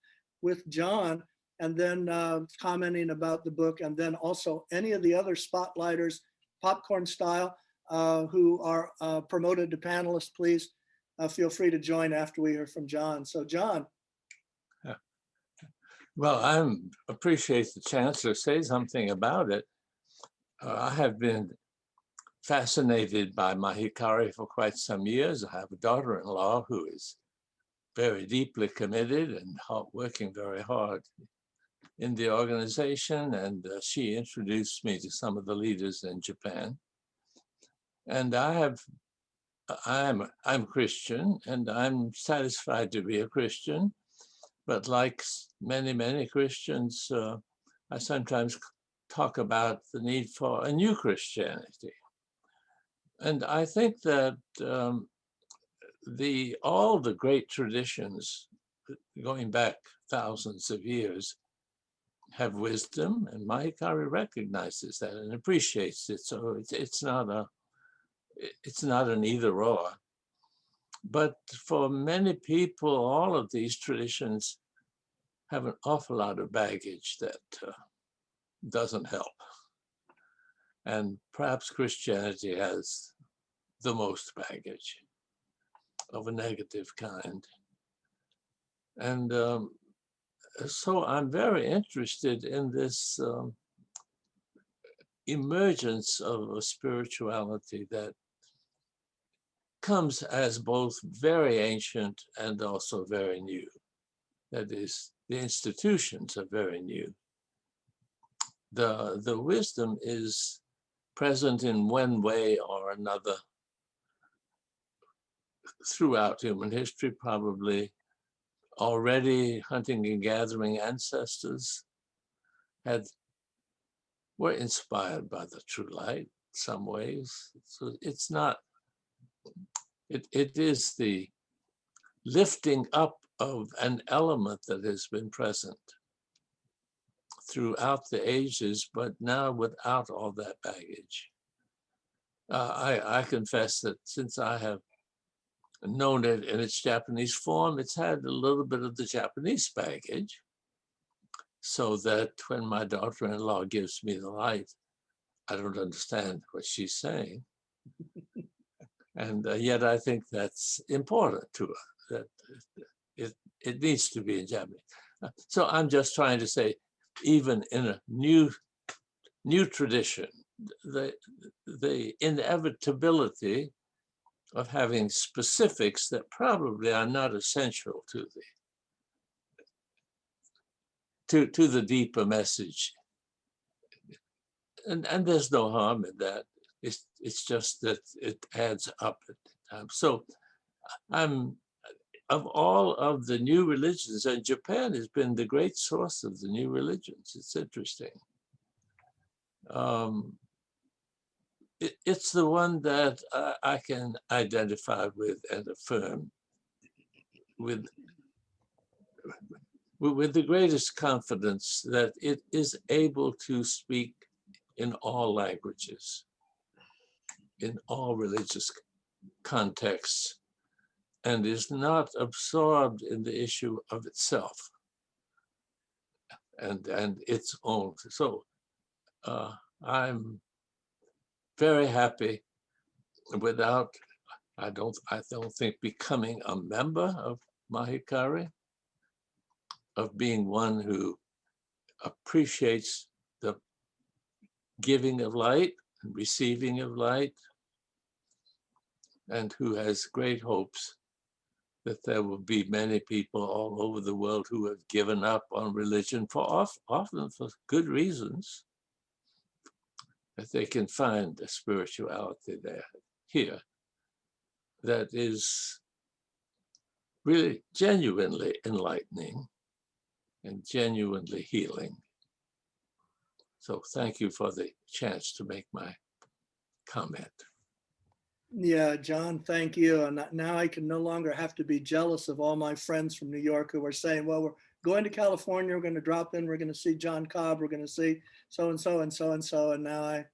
John, and then commenting about the book, and then also any of the other spotlighters, popcorn style, who are promoted to panelists, please feel free to join after we hear from John. So John. Well, I appreciate the chance to say something about it. I have been fascinated by Mahikari for quite some years. I have a daughter-in-law who is very deeply committed and working very hard in the organization, and she introduced me to some of the leaders in Japan. And I'm Christian, and I'm satisfied to be a Christian. But like many Christians, I sometimes talk about the need for a new Christianity. And I think that all the great traditions going back thousands of years have wisdom, and Mahikari recognizes that and appreciates it. So it's not an either or. But for many people, all of these traditions have an awful lot of baggage that doesn't help. And perhaps Christianity has the most baggage of a negative kind. And so I'm very interested in this emergence of a spirituality that comes as both very ancient and also very new. That is, the institutions are very new. The wisdom is present in one way or another throughout human history, probably. Already hunting and gathering ancestors were inspired by the true light in some ways. So it's not, it is the lifting up of an element that has been present throughout the ages, but now without all that baggage. I confess that since I have known it in its Japanese form, it's had a little bit of the Japanese baggage, so that when my daughter-in-law gives me the light, I don't understand what she's saying. And yet I think that's important to her, that it needs to be in Japanese. So I'm just trying to say, even in a new tradition, the inevitability of having specifics that probably are not essential to the deeper message. And there's no harm in that. It's just that it adds up at times. So of all of the new religions, and Japan has been the great source of the new religions. It's interesting. It's the one that I can identify with and affirm with the greatest confidence that it is able to speak in all languages, in all religious contexts, and is not absorbed in the issue of itself and its own. So I'm very happy without, I don't think, becoming a member of Mahikari, of being one who appreciates the giving of light and receiving of light, and who has great hopes that there will be many people all over the world who have given up on religion often for good reasons, that they can find a spirituality here that is really genuinely enlightening and genuinely healing. So thank you for the chance to make my comment. Yeah, John, thank you. And now I can no longer have to be jealous of all my friends from New York who are saying, well, we're going to California, we're going to drop in, we're going to see John Cobb, we're going to see so-and-so and so-and-so. And now I've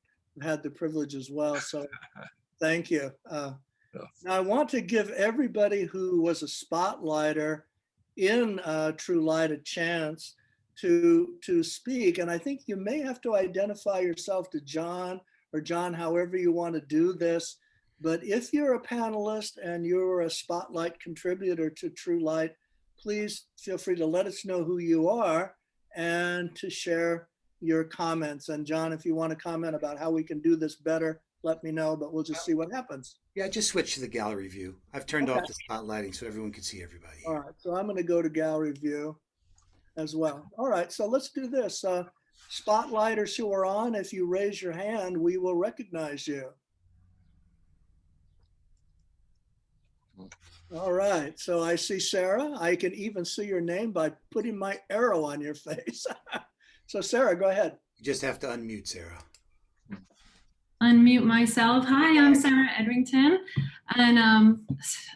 had the privilege as well. So thank you. Now I want to give everybody who was a spotlighter in True Light a chance to speak. And I think you may have to identify yourself to John or John, however you want to do this. But if you're a panelist and you're a spotlight contributor to True Light, please feel free to let us know who you are and to share your comments. And John, if you want to comment about how we can do this better, let me know, but we'll just see what happens. Yeah, just switch to the gallery view. I've turned off the spotlighting so everyone can see everybody. All right, so I'm going to go to gallery view as well. All right, so let's do this. Spotlighters who are on, if you raise your hand, we will recognize you. All right, so I see Sarah. I can even see your name by putting my arrow on your face. So Sarah, go ahead. You just have to unmute, Sarah. Unmute myself. Hi, I'm Sarah Edrington, and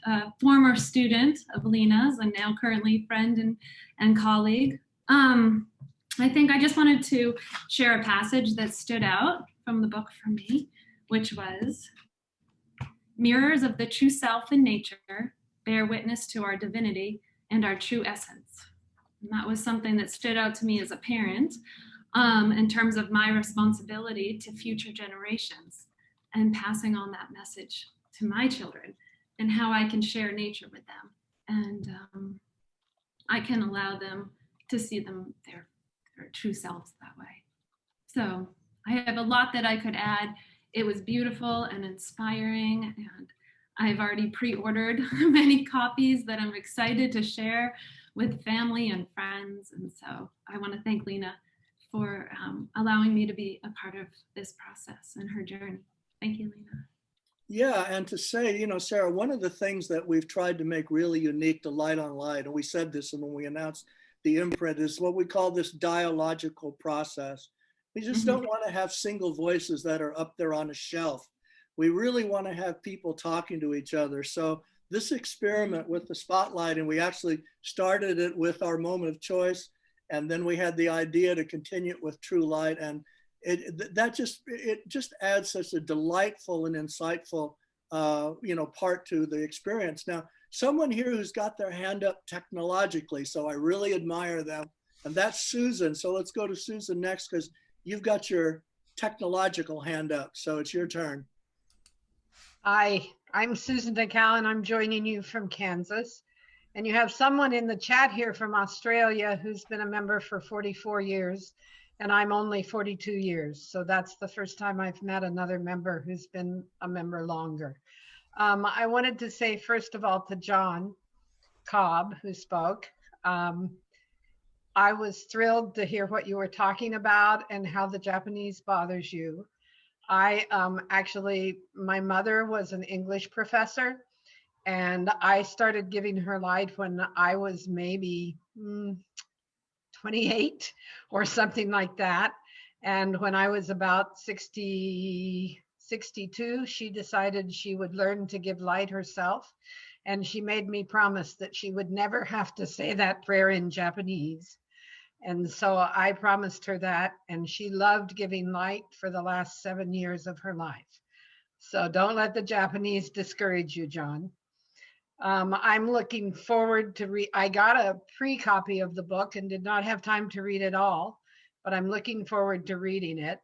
a former student of Leena's and now currently friend and colleague. I think I just wanted to share a passage that stood out from the book for me, which was, mirrors of the true self in nature bear witness to our divinity and our true essence. And that was something that stood out to me as a parent in terms of my responsibility to future generations and passing on that message to my children and how I can share nature with them. And I can allow them to see them their true selves that way. So I have a lot that I could add. It was beautiful and inspiring, and I've already pre-ordered many copies that I'm excited to share with family and friends. And so I want to thank Leena for allowing me to be a part of this process and her journey. Thank you, Leena. Yeah, and to say, you know, Sarah, one of the things that we've tried to make really unique to Light on Light, and we said this when we announced the imprint, is what we call this dialogical process. We just don't want to have single voices that are up there on a shelf. We really want to have people talking to each other. So this experiment with the spotlight, and we actually started it with our moment of choice, and then we had the idea to continue it with True Light, and it just adds such a delightful and insightful part to the experience. Now, someone here who's got their hand up technologically, so I really admire them, and that's Susan. So let's go to Susan next, because you've got your technological hand up, so it's your turn. Hi, I'm Susan DeCal, and I'm joining you from Kansas. And you have someone in the chat here from Australia who's been a member for 44 years, and I'm only 42 years. So that's the first time I've met another member who's been a member longer. I wanted to say, first of all, to John Cobb, who spoke, I was thrilled to hear what you were talking about and how the Japanese bothers you. I actually, my mother was an English professor, and I started giving her light when I was maybe 28 or something like that. And when I was about 62, she decided she would learn to give light herself. And she made me promise that she would never have to say that prayer in Japanese. And so I promised her that, and she loved giving light for the last 7 years of her life. So don't let the Japanese discourage you, John. I'm looking forward to I got a pre-copy of the book and did not have time to read it all, but I'm looking forward to reading it.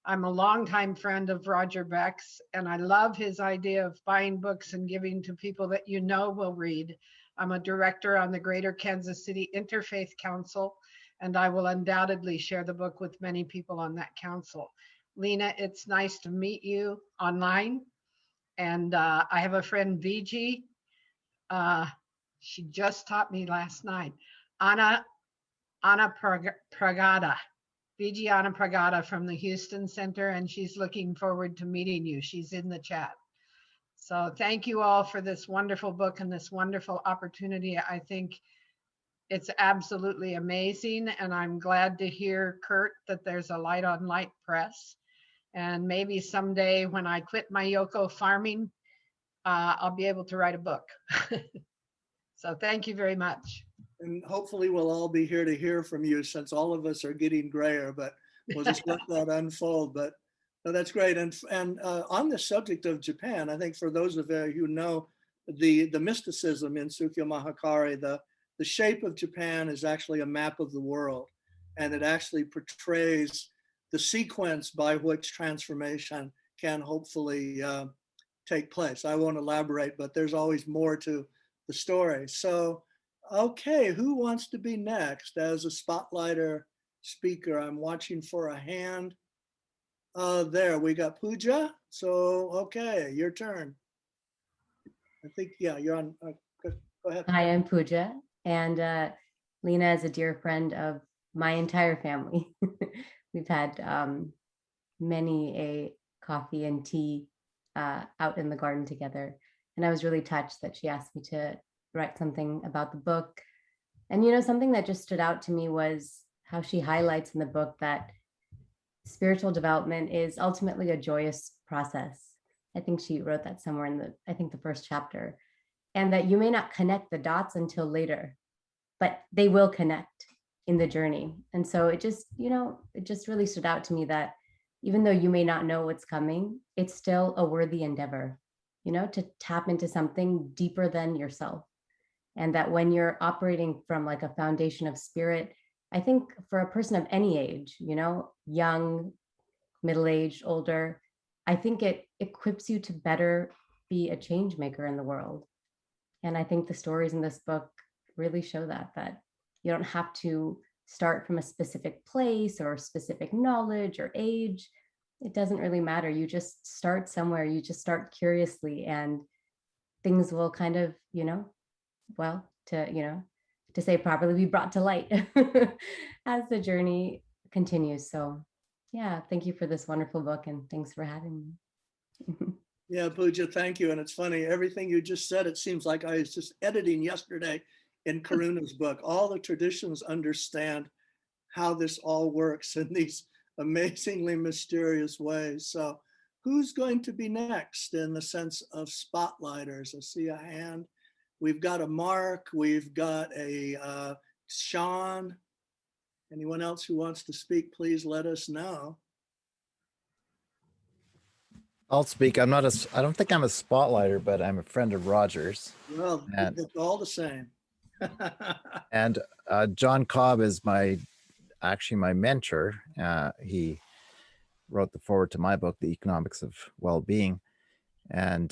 I'm a longtime friend of Roger Beck's, and I love his idea of buying books and giving to people that you know will read. I'm a director on the Greater Kansas City Interfaith Council, and I will undoubtedly share the book with many people on that council. Leena, it's nice to meet you online. And I have a friend, Viji. She just taught me last night. Anna Pragada. Viji Anna Pragada from the Houston Center, and she's looking forward to meeting you. She's in the chat. So thank you all for this wonderful book and this wonderful opportunity. I think It's absolutely amazing. And I'm glad to hear, Kurt, that there's a Light on Light press. And maybe someday when I quit my Yoko farming, I'll be able to write a book. So thank you very much. And hopefully we'll all be here to hear from you, since all of us are getting grayer, but we'll just let that unfold. But no, that's great. And on the subject of Japan, I think for those of you who know the mysticism in Sukyo Mahikari, the shape of Japan is actually a map of the world. And it actually portrays the sequence by which transformation can hopefully take place. I won't elaborate, but there's always more to the story. So, okay, who wants to be next as a spotlighter speaker? I'm watching for a hand. There, we got Pooja. So, okay, your turn. I think, yeah, you're on. Go ahead. Hi, I'm Pooja, and Leena is a dear friend of my entire family. We've had many a coffee and tea out in the garden together. And I was really touched that she asked me to write something about the book. And, you know, something that just stood out to me was how she highlights in the book that spiritual development is ultimately a joyous process. I think she wrote that somewhere in the first chapter. And that you may not connect the dots until later, but they will connect in the journey. And so it just, you know, it just really stood out to me that even though you may not know what's coming, it's still a worthy endeavor, you know, to tap into something deeper than yourself. And that when you're operating from like a foundation of spirit, I think for a person of any age, you know, young, middle-aged, older, I think it equips you to better be a change maker in the world. And I think the stories in this book really show that you don't have to start from a specific place or specific knowledge or age. It doesn't really matter. You just start somewhere. You just start curiously, and things will kind of, you know, well, to say properly, be brought to light as the journey continues. So yeah, thank you for this wonderful book, and thanks for having me. Yeah, Pooja, thank you. And it's funny, everything you just said, it seems like I was just editing yesterday in Karuna's book. All the traditions understand how this all works in these amazingly mysterious ways. So who's going to be next in the sense of spotlighters? I see a hand. We've got a Mark, we've got a Sean. Anyone else who wants to speak, please let us know. I'll speak. I don't think I'm a spotlighter, but I'm a friend of Roger's. Well, it's all the same. And John Cobb is actually my mentor. He wrote the foreword to my book, The Economics of Well-Being. And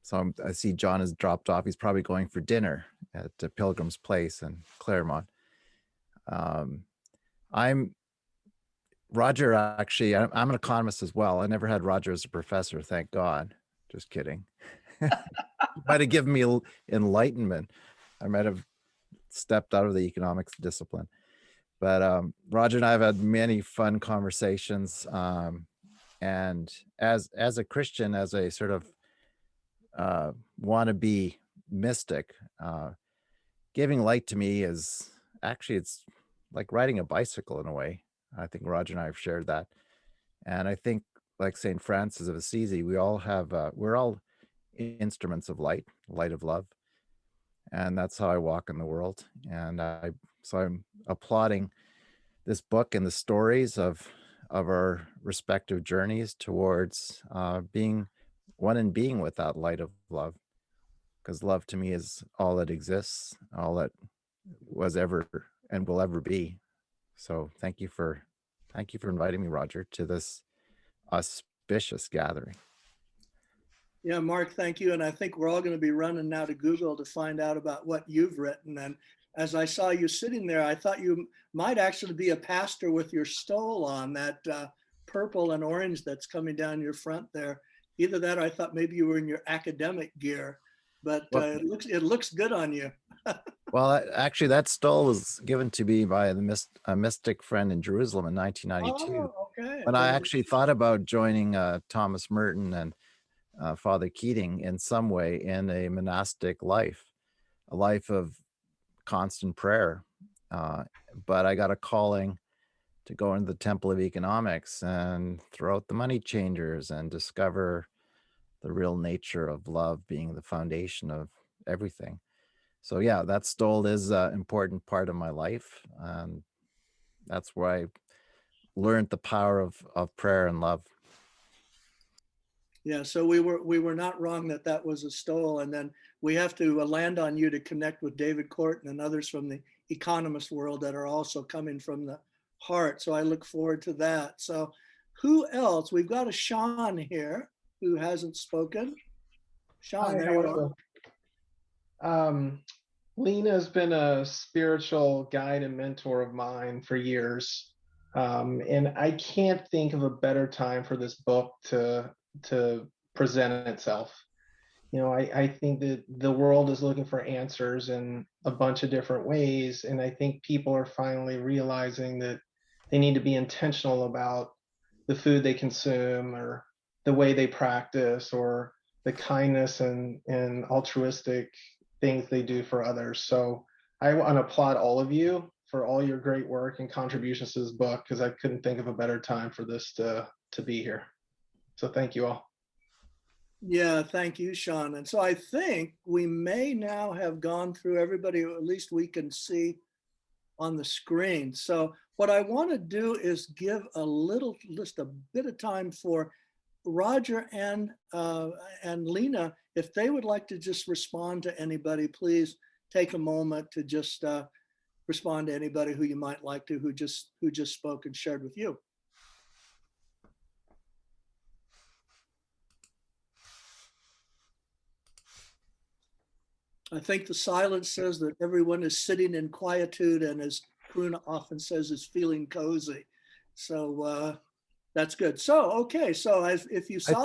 so I see John has dropped off. He's probably going for dinner at Pilgrim's Place in Claremont. Roger, actually, I'm an economist as well. I never had Roger as a professor, thank God. Just kidding. Might have given me enlightenment. I might have stepped out of the economics discipline. But Roger and I have had many fun conversations. And as a Christian, as a sort of wannabe mystic, giving light to me is actually, it's like riding a bicycle in a way. I think Roger and I have shared that. And I think, like St. Francis of Assisi, we're all instruments of light of love. And that's how I walk in the world. And so I'm applauding this book and the stories of our respective journeys towards being one and being with that light of love. Because love to me is all that exists, all that was ever and will ever be. So thank you for inviting me, Roger, to this auspicious gathering. Yeah, Mark, thank you. And I think we're all going to be running now to Google to find out about what you've written. And as I saw you sitting there, I thought you might actually be a pastor with your stole on, that purple and orange that's coming down your front there. Either that, or I thought maybe you were in your academic gear, but it looks good on you. Well, actually, that stole was given to me by a mystic friend in Jerusalem in 1992. Oh, okay. When I actually thought about joining Thomas Merton and Father Keating in some way in a monastic life, a life of constant prayer. But I got a calling to go into the Temple of Economics and throw out the money changers and discover the real nature of love being the foundation of everything. So yeah, that stole is an important part of my life. And that's where I learned the power of prayer and love. Yeah, so we were not wrong that that was a stole. And then we have to land on you to connect with David Corton and others from the economist world that are also coming from the heart. So I look forward to that. So who else? We've got a Sean here who hasn't spoken. Sean, Hi, there how you are you? Leena has been a spiritual guide and mentor of mine for years. And I can't think of a better time for this book to present itself. You know, I think that the world is looking for answers in a bunch of different ways. And I think people are finally realizing that they need to be intentional about the food they consume or the way they practice or the kindness and altruistic things they do for others. So I want to applaud all of you for all your great work and contributions to this book, because I couldn't think of a better time for this to be here. So thank you all. Yeah, thank you, Sean. And so I think we may now have gone through everybody, or at least we can see on the screen. So what I want to do is give just a bit of time for Roger and Leena, if they would like to just respond to anybody, please take a moment to just respond to anybody who you might like to, who just spoke and shared with you. I think the silence says that everyone is sitting in quietude and, as Karuna often says, is feeling cozy. So that's good. So, okay. So if you saw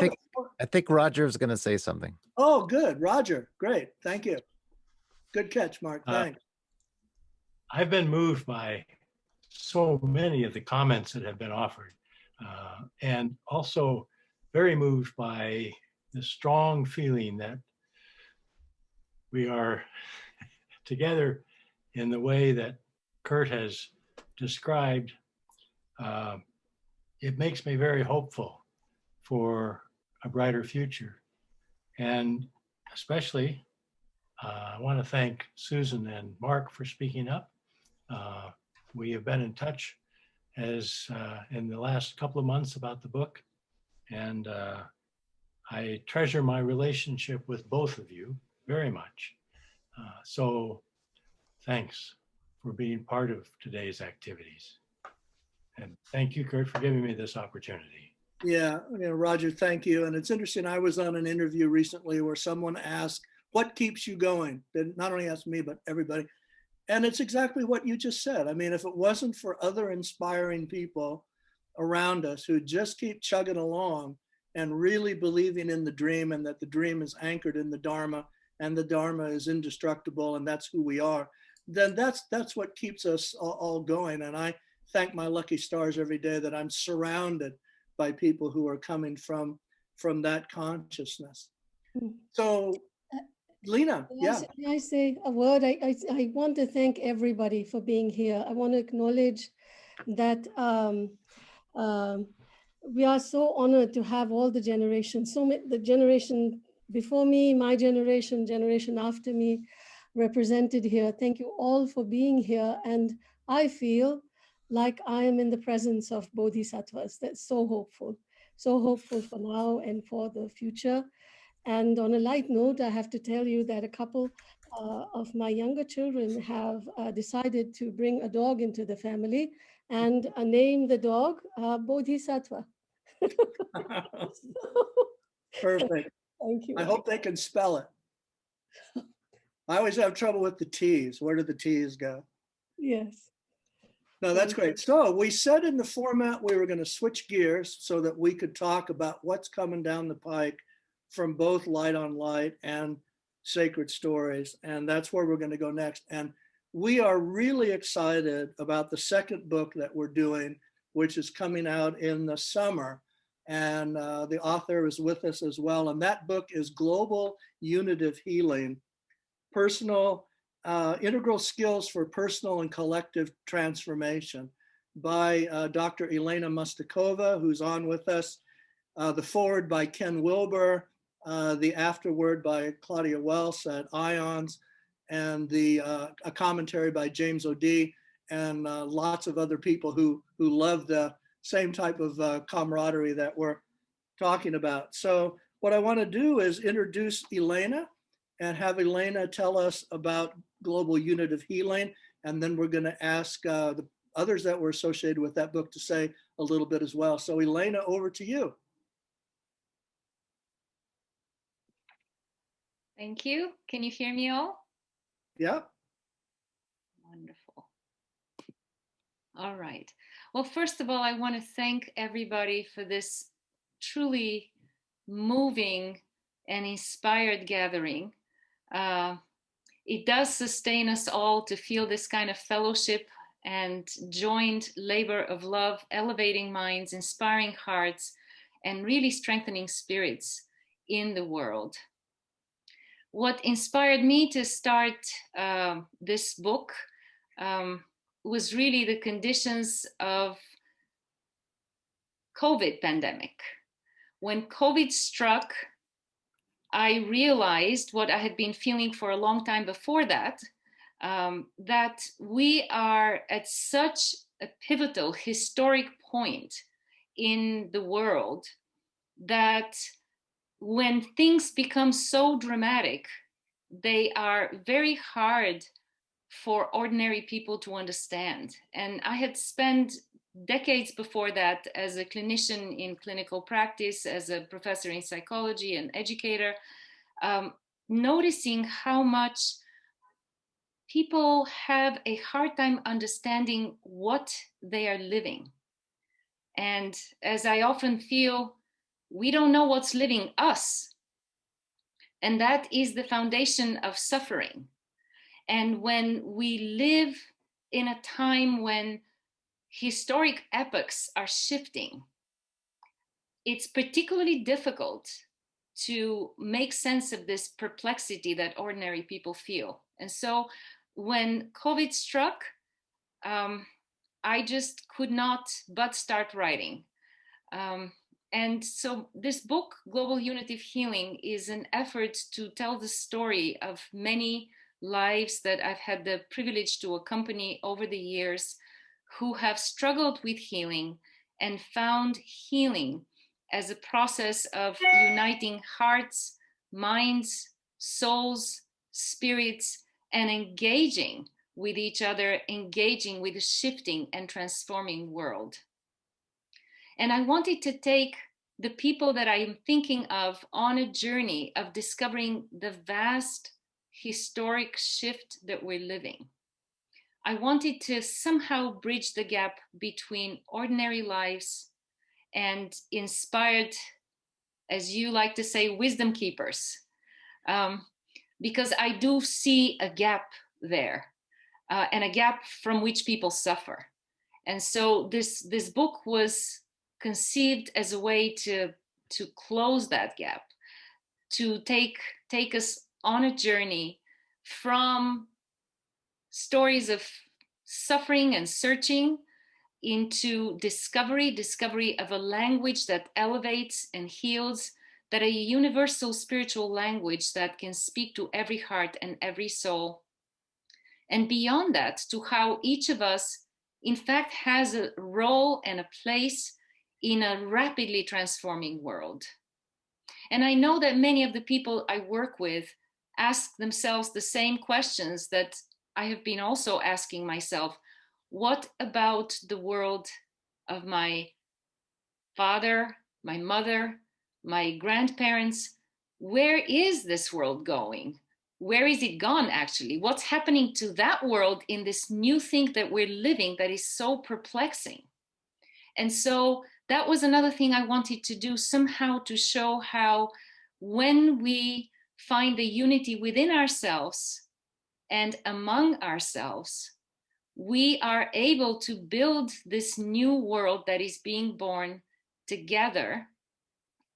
I think Roger's going to say something. Oh, good. Roger. Great. Thank you. Good catch, Mark. Thanks. I've been moved by so many of the comments that have been offered, and also very moved by the strong feeling that we are together in the way that Kurt has described. It makes me very hopeful for a brighter future. And especially, I want to thank Susan and Mark for speaking up. We have been in touch as in the last couple of months about the book, and I treasure my relationship with both of you very much. So thanks for being part of today's activities. And thank you, Kurt, for giving me this opportunity. Yeah, Roger, thank you. And it's interesting, I was on an interview recently where someone asked, what keeps you going? They not only asked me, but everybody. And it's exactly what you just said. I mean, if it wasn't for other inspiring people around us who just keep chugging along and really believing in the dream, and that the dream is anchored in the Dharma, and the Dharma is indestructible, and that's who we are, then that's what keeps us all going. And I thank my lucky stars every day that I'm surrounded by people who are coming from that consciousness. So, Leena, yeah. Can I say a word? I want to thank everybody for being here. I want to acknowledge that we are so honored to have all the generations, the generation before me, my generation after me, represented here. Thank you all for being here. And I feel like I am in the presence of bodhisattvas. That's so hopeful for now and for the future. And on a light note, I have to tell you that a couple of my younger children have decided to bring a dog into the family and name the dog Bodhisattva. Perfect. Thank you. I hope they can spell it. I always have trouble with the T's. Where do the T's go? Yes. No, that's great. So we said in the format we were going to switch gears so that we could talk about what's coming down the pike from both Light on Light and Sacred Stories. And that's where we're going to go next. And we are really excited about the second book that we're doing, which is coming out in the summer. And the author is with us as well. And that book is Global Unitive Healing, Personal Integral Skills for Personal and Collective Transformation by Dr. Elena Mustakova, who's on with us. The foreword by Ken Wilber, the afterword by Claudia Wells at IONS, and a commentary by James O'D, and lots of other people who love the same type of camaraderie that we're talking about. So what I want to do is introduce Elena and have Elena tell us about Global Unit of Healing, and then we're going to ask the others that were associated with that book to say a little bit as well. So Elena, over to you. Thank you. Can you hear me all? Yeah. Wonderful. All right. Well, first of all, I want to thank everybody for this truly moving and inspired gathering. It does sustain us all to feel this kind of fellowship and joint labor of love, elevating minds, inspiring hearts, and really strengthening spirits in the world. What inspired me to start this book was really the conditions of COVID pandemic. When COVID struck, I realized what I had been feeling for a long time before that, that we are at such a pivotal historic point in the world that when things become so dramatic, they are very hard for ordinary people to understand. And I had spent decades before that as a clinician in clinical practice, as a professor in psychology and educator, noticing how much people have a hard time understanding what they are living. And as I often feel, we don't know what's living us. And that is the foundation of suffering. And when we live in a time when historic epochs are shifting, it's particularly difficult to make sense of this perplexity that ordinary people feel. And so when COVID struck, I just could not but start writing. And so this book, Global Unity of Healing, is an effort to tell the story of many lives that I've had the privilege to accompany over the years who have struggled with healing and found healing as a process of uniting hearts, minds, souls, spirits, and engaging with each other, engaging with the shifting and transforming world. And I wanted to take the people that I'm thinking of on a journey of discovering the vast historic shift that we're living. I wanted to somehow bridge the gap between ordinary lives and inspired, as you like to say, wisdom keepers, because I do see a gap there, and a gap from which people suffer. And so this book was conceived as a way to close that gap, to take us on a journey from stories of suffering and searching into discovery of a language that elevates and heals, that a universal spiritual language that can speak to every heart and every soul. And beyond that, to how each of us, in fact, has a role and a place in a rapidly transforming world. And I know that many of the people I work with ask themselves the same questions that I have been also asking myself. What about the world of my father, my mother, my grandparents? Where is this world going? Where is it gone, actually? What's happening to that world in this new thing that we're living that is so perplexing? And so that was another thing I wanted to do, somehow to show how when we find the unity within ourselves and among ourselves, we are able to build this new world that is being born together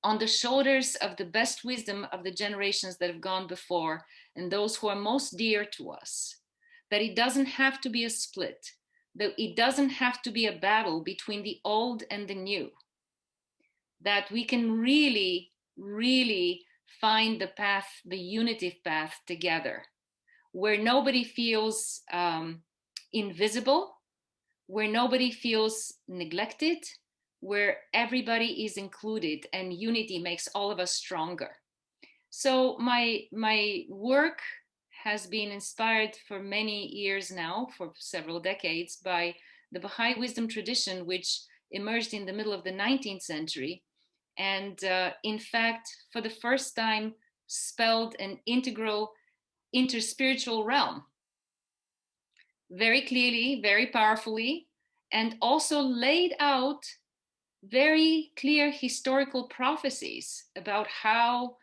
on the shoulders of the best wisdom of the generations that have gone before and those who are most dear to us. that it doesn't have to be a split, that it doesn't have to be a battle between the old and the new, that we can really, really find the path, the unity path together, where nobody feels invisible, where nobody feels neglected, where everybody is included, and unity makes all of us stronger. So my work has been inspired for many years now, for several decades, by the Baha'i wisdom tradition, which emerged in the middle of the 19th century. And in fact, for the first time, spelled an integral interspiritual realm very clearly, very powerfully, and also laid out very clear historical prophecies about how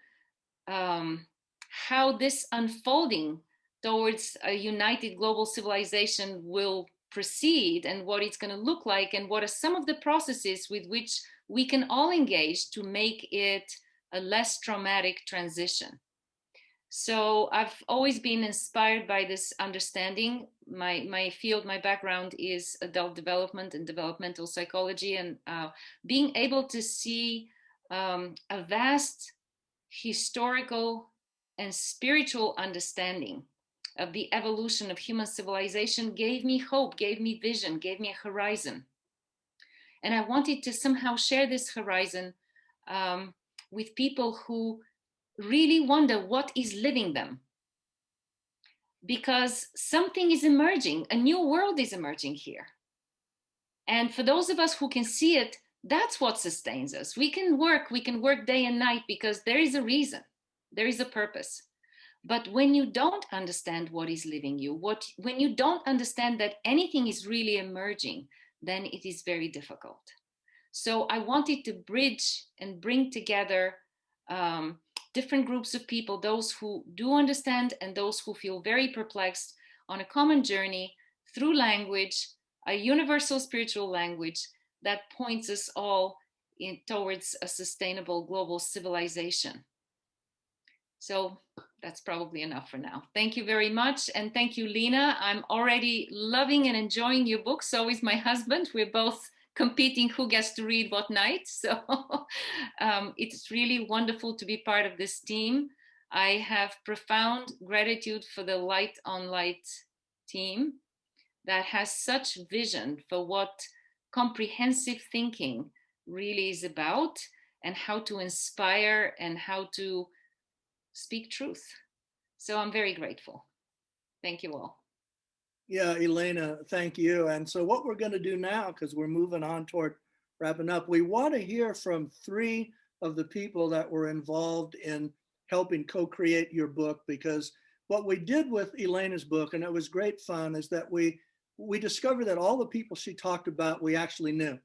this unfolding towards a united global civilization will proceed, and what it's going to look like, and what are some of the processes with which we can all engage to make it a less traumatic transition. So I've always been inspired by this understanding. My field, my background is adult development and developmental psychology, and being able to see a vast historical and spiritual understanding of the evolution of human civilization gave me hope, gave me vision, gave me a horizon. And I wanted to somehow share this horizon with people who really wonder what is living them. Because something is emerging, a new world is emerging here. And for those of us who can see it, that's what sustains us. We can work day and night because there is a reason, there is a purpose. But when you don't understand what is living you, when you don't understand that anything is really emerging, then it is very difficult. So I wanted to bridge and bring together different groups of people, those who do understand and those who feel very perplexed, on a common journey through language, a universal spiritual language that points us all towards a sustainable global civilization. So that's probably enough for now. Thank you very much. And thank you, Leena. I'm already loving and enjoying your book. So is my husband. We're both competing who gets to read what night. So it's really wonderful to be part of this team. I have profound gratitude for the Light on Light team that has such vision for what comprehensive thinking really is about, and how to inspire and how to speak truth. So I'm very grateful. Thank you all. Yeah, Elena, thank you. And so what we're going to do now, because we're moving on toward wrapping up, we want to hear from 3 of the people that were involved in helping co-create your book, because what we did with Elena's book, and it was great fun, is that we discovered that all the people she talked about we actually knew.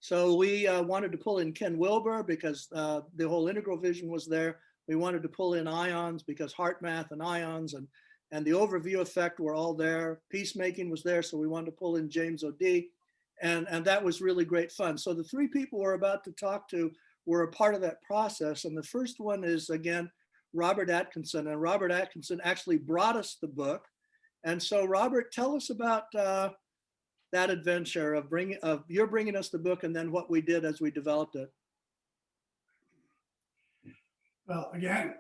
So we wanted to pull in Ken Wilber because the whole integral vision was there. We wanted to pull in ions because heart math and ions and the overview effect were all there. Peacemaking was there, so we wanted to pull in James O'D. And that was really great fun. So the 3 people we're about to talk to were a part of that process. And the first one is, again, Robert Atkinson. And Robert Atkinson actually brought us the book. And so, Robert, tell us about that adventure of you're bringing us the book, and then what we did as we developed it. Well, again,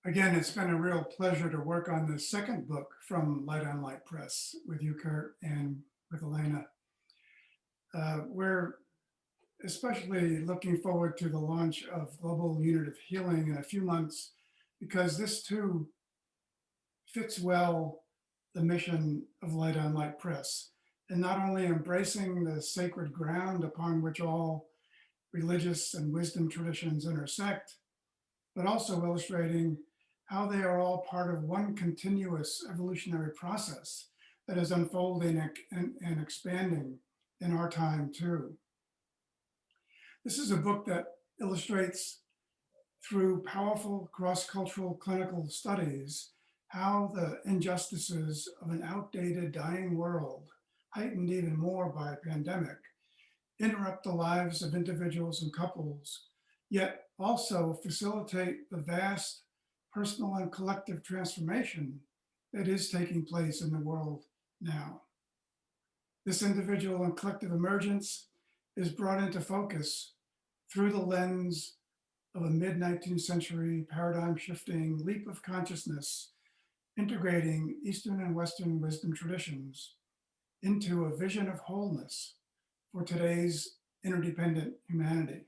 it's been a real pleasure to work on the second book from Light on Light Press with you, Kurt, and with Elena. We're especially looking forward to the launch of Global Unit of Healing in a few months, because this too fits well the mission of Light on Light Press, and not only embracing the sacred ground upon which all religious and wisdom traditions intersect, but also illustrating how they are all part of one continuous evolutionary process that is unfolding and expanding in our time too. This is a book that illustrates through powerful cross-cultural clinical studies how the injustices of an outdated, dying world, heightened even more by a pandemic, interrupt the lives of individuals and couples, yet also facilitate the vast personal and collective transformation that is taking place in the world now. This individual and collective emergence is brought into focus through the lens of a mid-19th century paradigm shifting leap of consciousness, integrating Eastern and Western wisdom traditions into a vision of wholeness for today's interdependent humanity.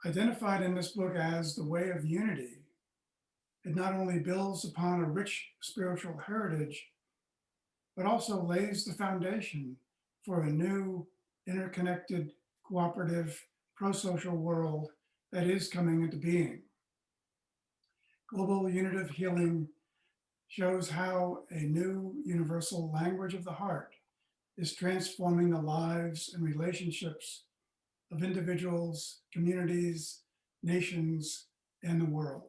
Identified in this book as the way of unity, it not only builds upon a rich spiritual heritage, but also lays the foundation for a new, interconnected, cooperative, pro-social world that is coming into being. Global Unitive Healing shows how a new universal language of the heart is transforming the lives and relationships of individuals, communities, nations, and the world.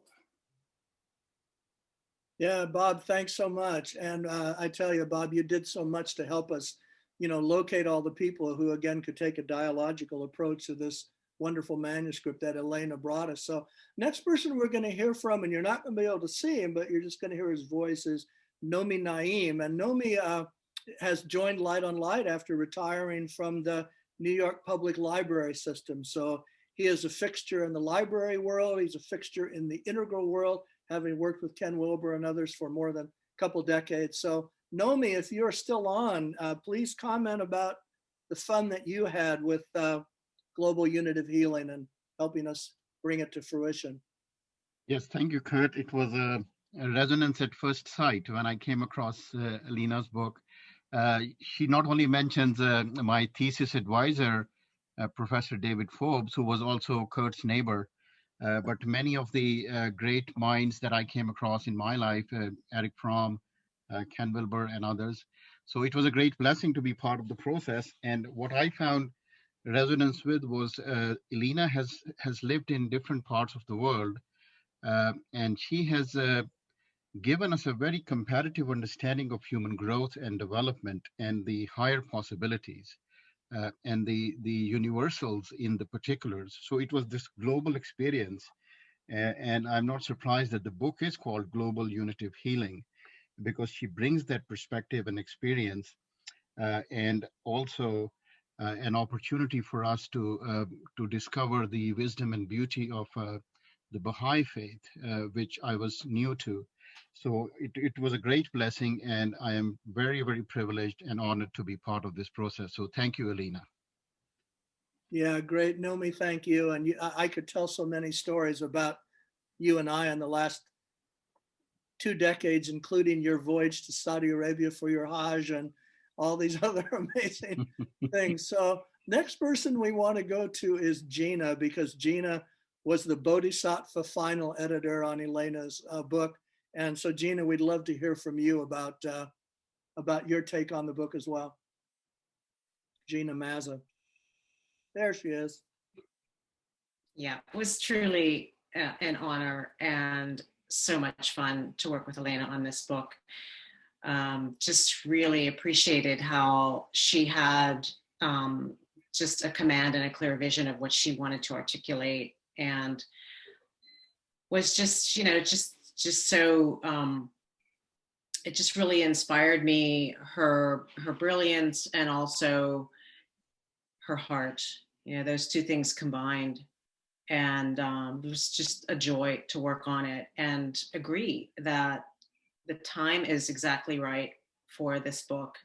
Yeah, Bob, thanks so much. And I tell you, Bob, you did so much to help us, locate all the people who, again, could take a dialogical approach to this wonderful manuscript that Elena brought us. So next person we're going to hear from, and you're not going to be able to see him, but you're just going to hear his voice, is Nomi Naim. And Nomi has joined Light on Light after retiring from the New York Public Library system. So he is a fixture in the library world. He's a fixture in the integral world, having worked with Ken Wilber and others for more than a couple decades. So Nomi, if you're still on, please comment about the fun that you had with Global Unitive Healing and helping us bring it to fruition. Yes, thank you, Kurt. It was a resonance at first sight when I came across Leena's book. She not only mentions my thesis advisor, Professor David Forbes, who was also Kurt's neighbor, but many of the great minds that I came across in my life, Eric Fromm, Ken Wilber, and others. So it was a great blessing to be part of the process. And what I found resonance with was Leena has lived in different parts of the world, and she has given us a very comparative understanding of human growth and development and the higher possibilities and the universals in the particulars. So it was this global experience, and I'm not surprised that the book is called Global Unitive Healing, because she brings that perspective and experience, and also an opportunity for us to discover the wisdom and beauty of the Baha'i faith, which I was new to. So it was a great blessing, and I am very, very privileged and honored to be part of this process. So thank you, Elena. Yeah, great. Nomi, thank you. And I could tell so many stories about you and I in the last 2 decades, including your voyage to Saudi Arabia for your Hajj and all these other amazing things. So next person we want to go to is Gina, because Gina was the Bodhisattva final editor on Elena's book. And so Gina, we'd love to hear from you about your take on the book as well. Gina Mazza. There she is. Yeah, it was truly an honor and so much fun to work with Elena on this book. Just really appreciated how she had just a command and a clear vision of what she wanted to articulate, and was just, just so, it just really inspired me, her brilliance and also her heart, those two things combined. And it was just a joy to work on it and agree that the time is exactly right for this book,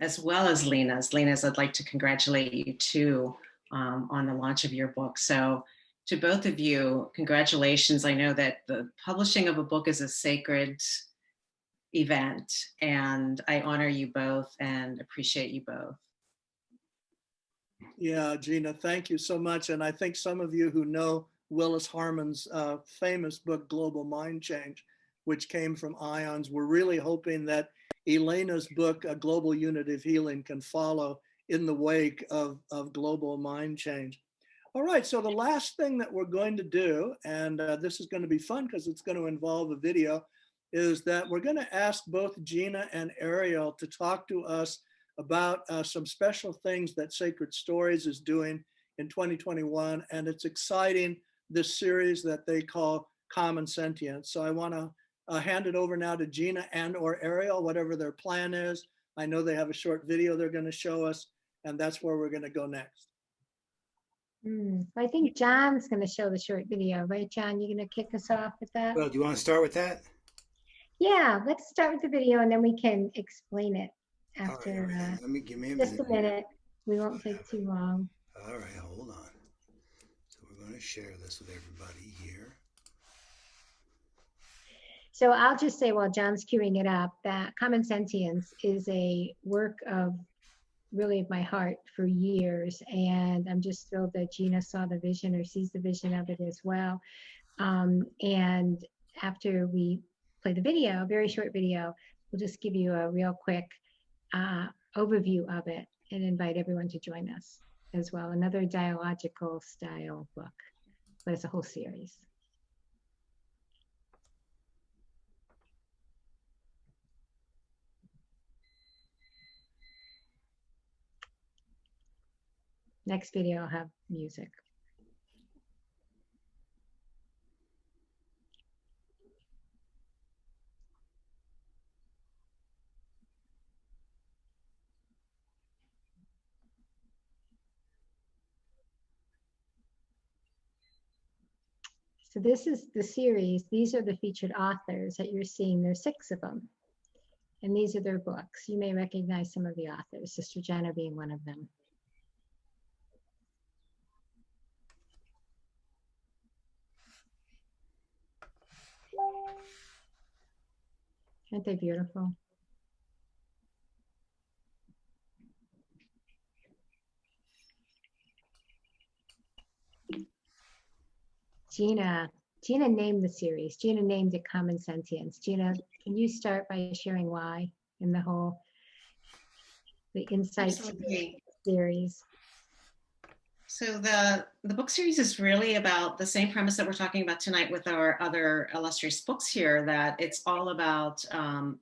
as well as Leena's. Leena's, I'd like to congratulate you too on the launch of your book. So to both of you, congratulations. I know that the publishing of a book is a sacred event, and I honor you both and appreciate you both. Yeah, Gina, thank you so much. And I think some of you who know Willis Harman's famous book, Global Mind Change, which came from IONS, we're really hoping that Elena's book, Global Unitive Healing, can follow in the wake of Global Mind Change. All right, so the last thing that we're going to do, and this is going to be fun because it's going to involve a video, is that we're going to ask both Gina and Ariel to talk to us about some special things that Sacred Stories is doing in 2021. And it's exciting, this series that they call Common Sentience. So I want to hand it over now to Gina and or Ariel, whatever their plan is. I know they have a short video they're going to show us, and that's where we're going to go next. I think John's going to show the short video, right, John? You're going to kick us off with that? Well, do you want to start with that? Yeah, let's start with the video and then we can explain it after Let me give me just a minute. We won't take too long. All right, hold on. So we're going to share this with everybody here. So I'll just say while John's queuing it up that Common Sentience is a work of really of my heart for years, and I'm just thrilled that Gina saw the vision or sees the vision of it as well. And after we play the video, a very short video, we'll just give you a real quick overview of it and invite everyone to join us as well. Another dialogical style book, but it's a whole series. Next video, I'll have music. So this is the series. These are the featured authors that you're seeing. There's 6 of them. And these are their books. You may recognize some of the authors, Sister Jana being one of them. Aren't they beautiful? Gina named the series. Gina named it Common Sentience. Gina, can you start by sharing why in the insights series? So the book series is really about the same premise that we're talking about tonight with our other illustrious books here, that it's all about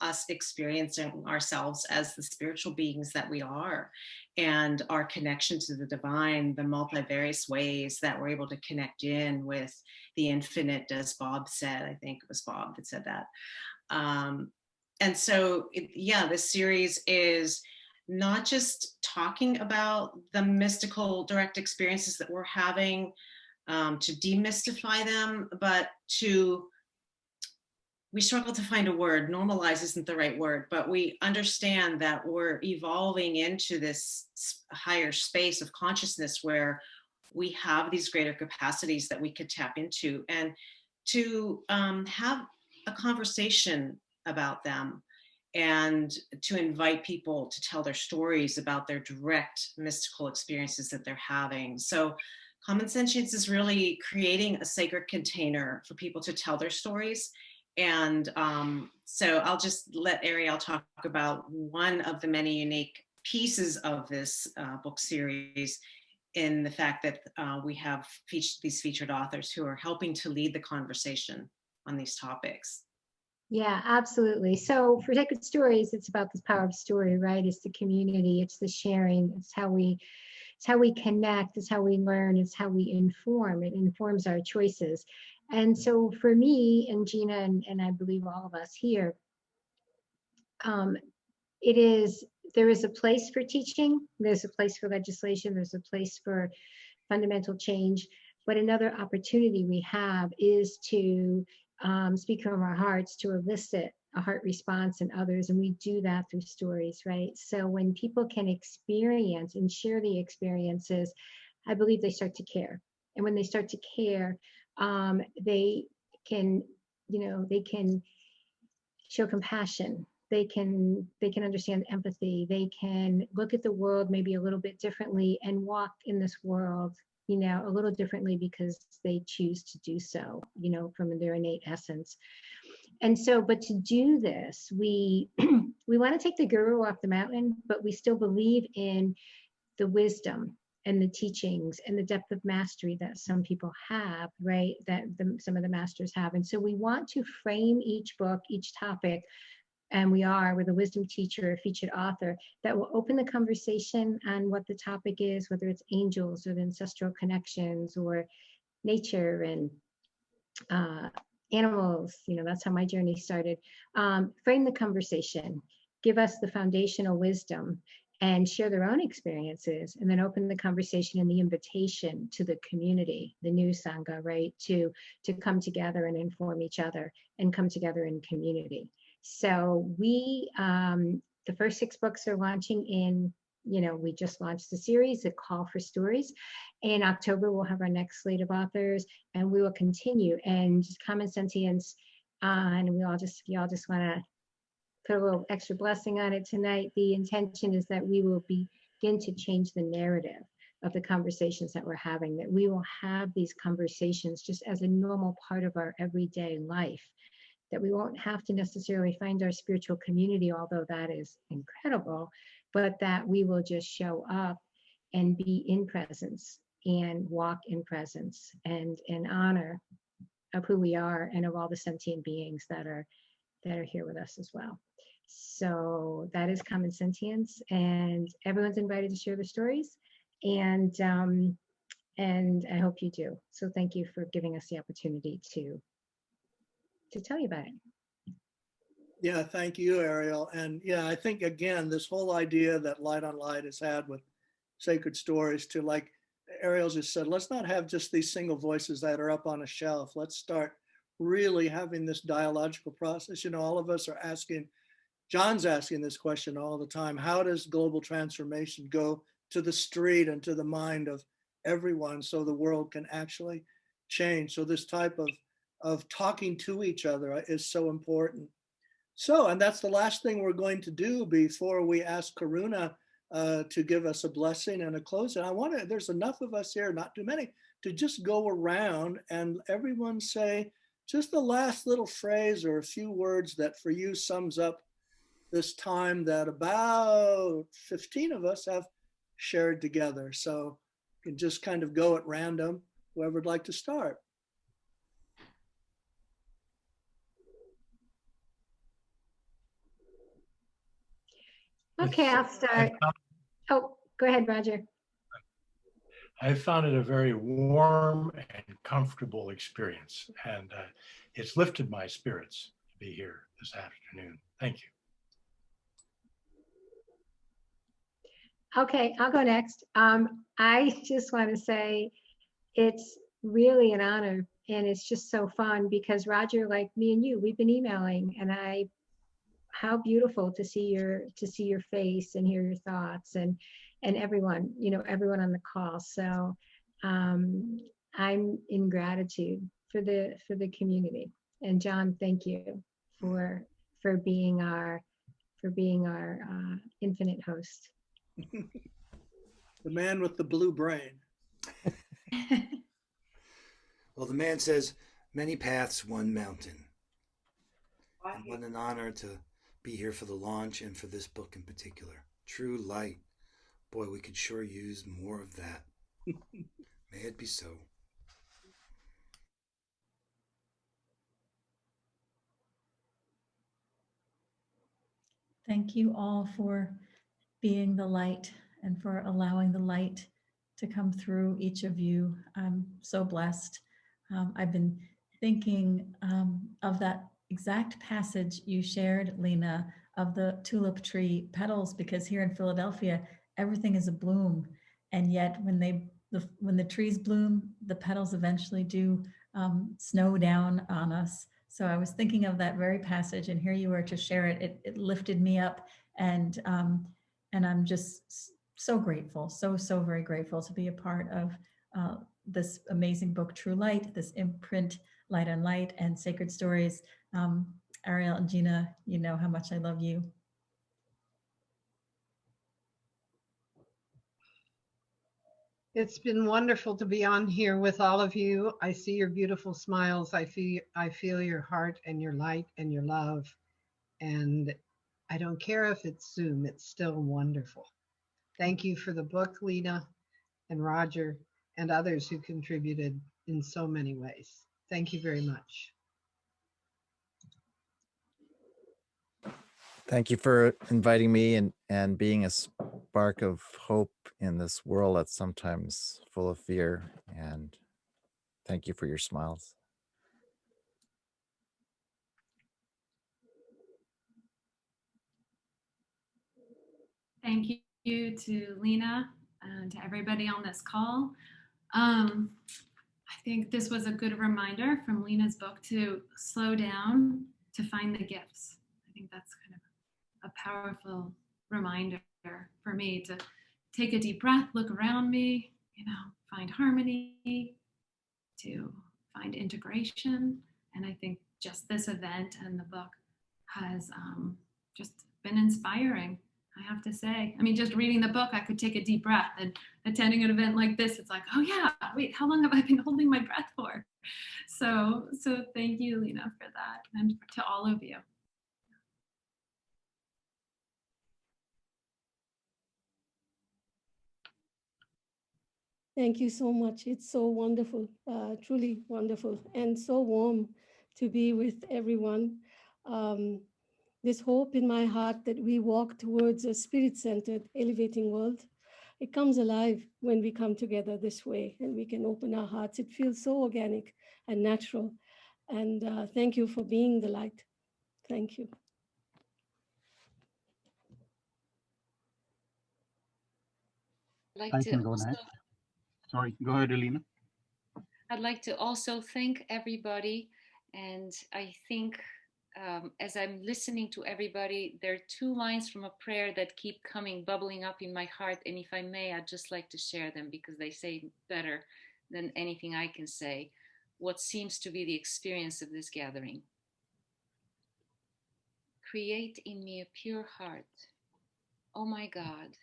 us experiencing ourselves as the spiritual beings that we are, and our connection to the divine, the multivarious ways that we're able to connect in with the infinite, as Bob said. I think it was Bob that said that. And so, this series is not just talking about the mystical direct experiences that we're having to demystify them, but we struggle to find a word. Normalize isn't the right word, but we understand that we're evolving into this higher space of consciousness where we have these greater capacities that we could tap into, and to have a conversation about them, and to invite people to tell their stories about their direct mystical experiences that they're having. So Common Sentience is really creating a sacred container for people to tell their stories. And so I'll just let Ariel talk about one of the many unique pieces of this book series, in the fact that we have these featured authors who are helping to lead the conversation on these topics. Yeah, absolutely. So for Sacred Stories, it's about the power of story, right? It's the community, it's the sharing, it's how we connect, it's how we learn, it's how we inform. It informs our choices. And so for me and Gina, and I believe all of us here, there is a place for teaching, there's a place for legislation, there's a place for fundamental change, but another opportunity we have is to speak from our hearts, to elicit a heart response in others, and we do that through stories, right? So when people can experience and share the experiences, I believe they start to care. And when they start to care, they can show compassion. They can understand empathy. They can look at the world maybe a little bit differently and walk in this world, a little differently because they choose to do so, from their innate essence. And so, but to do this, we want to take the guru off the mountain, but we still believe in the wisdom and the teachings and the depth of mastery that some people have, right? That some of the masters have. And so we want to frame each book, each topic, and we are with a wisdom teacher, a featured author, that will open the conversation on what the topic is, whether it's angels or the ancestral connections or nature and animals, that's how my journey started. Frame the conversation, give us the foundational wisdom, and share their own experiences, and then open the conversation and the invitation to the community, the new Sangha, right, to come together and inform each other and come together in community. So we, the first 6 books are launching in, we just launched the series, A Call for Stories. In October, we'll have our next slate of authors, and we will continue. And Common Sentience, and if y'all just want to put a little extra blessing on it tonight, the intention is that we will begin to change the narrative of the conversations that we're having, that we will have these conversations just as a normal part of our everyday life, that we won't have to necessarily find our spiritual community, although that is incredible, but that we will just show up and be in presence and walk in presence and in honor of who we are and of all the sentient beings that are here with us as well. So that is Common Sentience, and everyone's invited to share their stories, and I hope you do. So thank you for giving us the opportunity to tell you about it. Yeah, thank you, Ariel. And yeah, I think again, this whole idea that Light on Light has had with Sacred Stories, to, like Ariel just said, let's not have just these single voices that are up on a shelf. Let's start really having this dialogical process. All of us are asking, John's asking this question all the time: how does global transformation go to the street and to the mind of everyone so the world can actually change? So this type of talking to each other is so important. So, and that's the last thing we're going to do before we ask Karuna to give us a blessing and a close. And there's enough of us here, not too many, to just go around and everyone say just the last little phrase or a few words that for you sums up this time that about 15 of us have shared together. So you can just kind of go at random, whoever would like to start. Okay, I'll start. Oh, go ahead, Roger. I found it a very warm and comfortable experience, and it's lifted my spirits to be here this afternoon. Thank you. Okay, I'll go next. I just want to say it's really an honor, and it's just so fun because Roger, like me and you, we've been emailing, and how beautiful to see your face and hear your thoughts, and everyone, everyone on the call. So I'm in gratitude for the community. And John, thank you for being our infinite host. The man with the blue brain. Well, the man says, many paths, one mountain. And what an honor to be here for the launch and for this book in particular. True light. Boy, we could sure use more of that. May it be so. Thank you all for being the light and for allowing the light to come through each of you. I'm so blessed. I've been thinking of that exact passage you shared, Leena, of the tulip tree petals, because here in Philadelphia, everything is a bloom. And yet when the trees bloom, the petals eventually do snow down on us. So I was thinking of that very passage, and here you were to share it. It lifted me up, and I'm just so grateful, so very grateful to be a part of this amazing book, True Light, this imprint, Light on Light, and Sacred Stories. Ariel and Gina, you know how much I love you. It's been wonderful to be on here with all of you. I see your beautiful smiles. I feel your heart and your light and your love. And I don't care if it's Zoom, it's still wonderful. Thank you for the book, Leena and Roger and others who contributed in so many ways. Thank you very much. Thank you for inviting me and being a spark of hope in this world that's sometimes full of fear. And thank you for your smiles. thank you to Leena and to everybody on this call. I think this was a good reminder from Leena's book to slow down, to find the gifts. I think that's kind of a powerful reminder for me to take a deep breath, look around me, find harmony, to find integration. And I think just this event and the book has just been inspiring, I have to say. I mean, just reading the book, I could take a deep breath, and attending an event like this, it's like, oh yeah, wait, how long have I been holding my breath for? So thank you, Leena, for that, and to all of you. Thank you so much. It's so wonderful, truly wonderful, and so warm to be with everyone. This hope in my heart that we walk towards a spirit-centered, elevating world, it comes alive when we come together this way and we can open our hearts. It feels so organic and natural. And thank you for being the light. Thank you. I can go next. Sorry, go ahead, Leena. I'd like to also thank everybody. And I think as I'm listening to everybody, there are two lines from a prayer that keep bubbling up in my heart. And if I may, I'd just like to share them because they say better than anything I can say what seems to be the experience of this gathering. Create in me a pure heart, oh my God,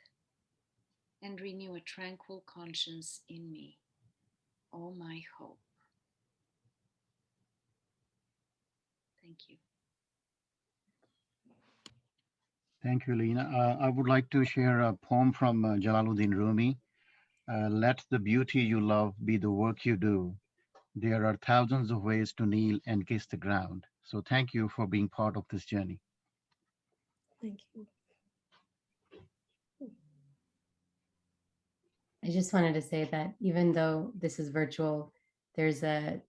and renew a tranquil conscience in me, oh my hope. Thank you. Thank you, Leena. I would like to share a poem from Jalaluddin Rumi. Let the beauty you love be the work you do. There are thousands of ways to kneel and kiss the ground. So thank you for being part of this journey. Thank you. I just wanted to say that even though this is virtual, there's a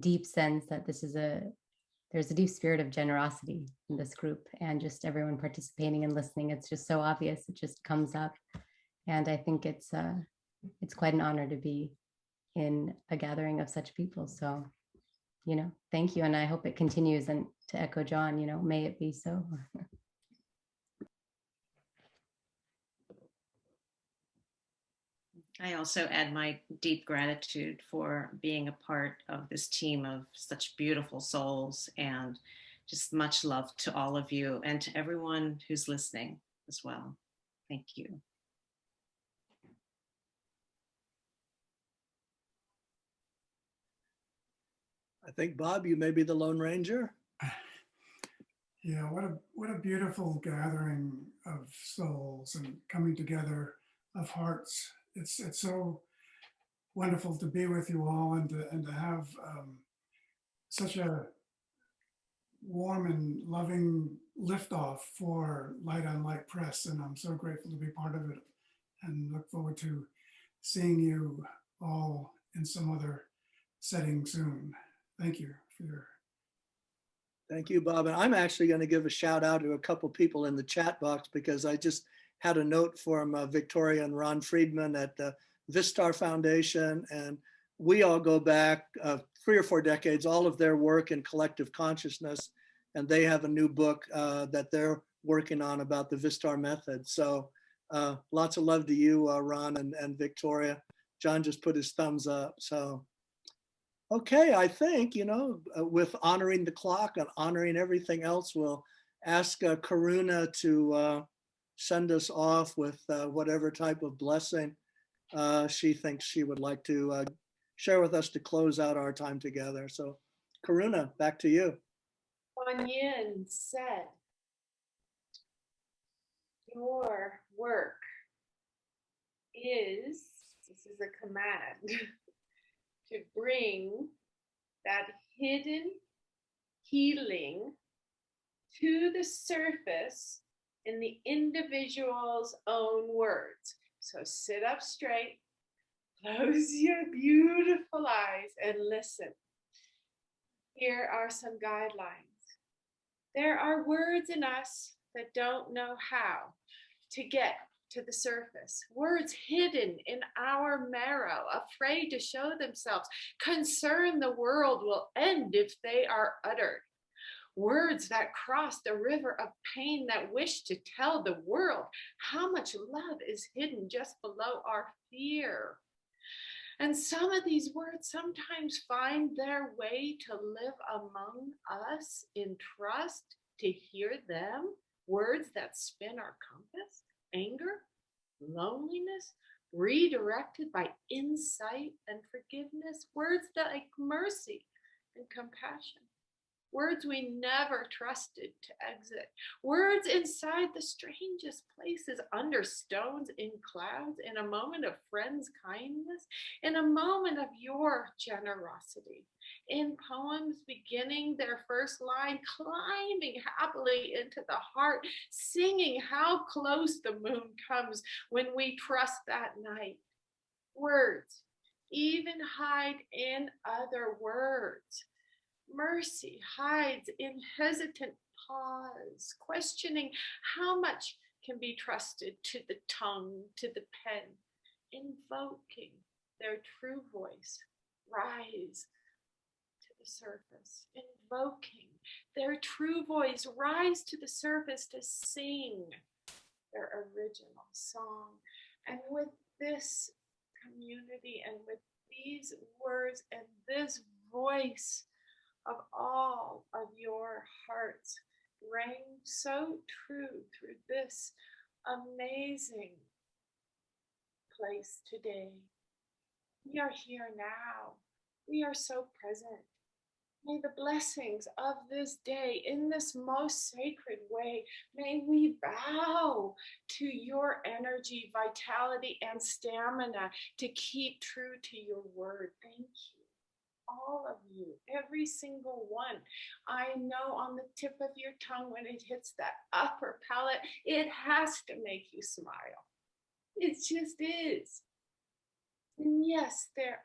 deep sense that there's a deep spirit of generosity in this group, and just everyone participating and listening. It's just so obvious. It just comes up. And I think it's quite an honor to be in a gathering of such people. So, thank you. And I hope it continues. And to echo John, may it be so. I also add my deep gratitude for being a part of this team of such beautiful souls, and just much love to all of you and to everyone who's listening as well. Thank you. I think, Bob, you may be the Lone Ranger. Yeah, what a beautiful gathering of souls and coming together of hearts. It's so wonderful to be with you all and to have such a warm and loving liftoff for Light on Light Press, and I'm so grateful to be part of it and look forward to seeing you all in some other setting soon. Thank you for your. Thank you, Bob. And I'm actually going to give a shout out to a couple people in the chat box because I just had a note from Victoria and Ron Friedman at the Vistar Foundation, and we all go back 3 or 4 decades, all of their work in collective consciousness, and they have a new book that they're working on about the Vistar method. So lots of love to you, Ron and Victoria. John just put his thumbs up. So, okay, I think, with honoring the clock and honoring everything else, we'll ask Karuna to send us off with whatever type of blessing she thinks she would like to share with us to close out our time together. So Karuna, back to you. Kuan Yin said, your work is, this is a command, to bring that hidden healing to the surface in the individual's own words. So sit up straight, close your beautiful eyes, and listen. Here are some guidelines. There are words in us that don't know how to get to the surface, words hidden in our marrow, afraid to show themselves, concerned the world will end if they are uttered. Words that cross the river of pain that wish to tell the world how much love is hidden just below our fear. And some of these words sometimes find their way to live among us in trust, to hear them, words that spin our compass, anger, loneliness, redirected by insight and forgiveness, words that like mercy and compassion. Words we never trusted to exit. Words inside the strangest places, under stones, in clouds, in a moment of friends' kindness, in a moment of your generosity. In poems beginning their first line, climbing happily into the heart, singing how close the moon comes when we trust that night. Words even hide in other words. Mercy hides in hesitant pause, questioning how much can be trusted to the tongue, to the pen, invoking their true voice, rise to the surface, invoking their true voice, rise to the surface to sing their original song. And with this community and with these words and this voice of all of your hearts rang so true through this amazing place today. We are here now. We are so present. May the blessings of this day in this most sacred way, may we bow to your energy, vitality, and stamina to keep true to your word. Thank you. All of you, every single one. I know on the tip of your tongue when it hits that upper palate, it has to make you smile. It just is. And yes, there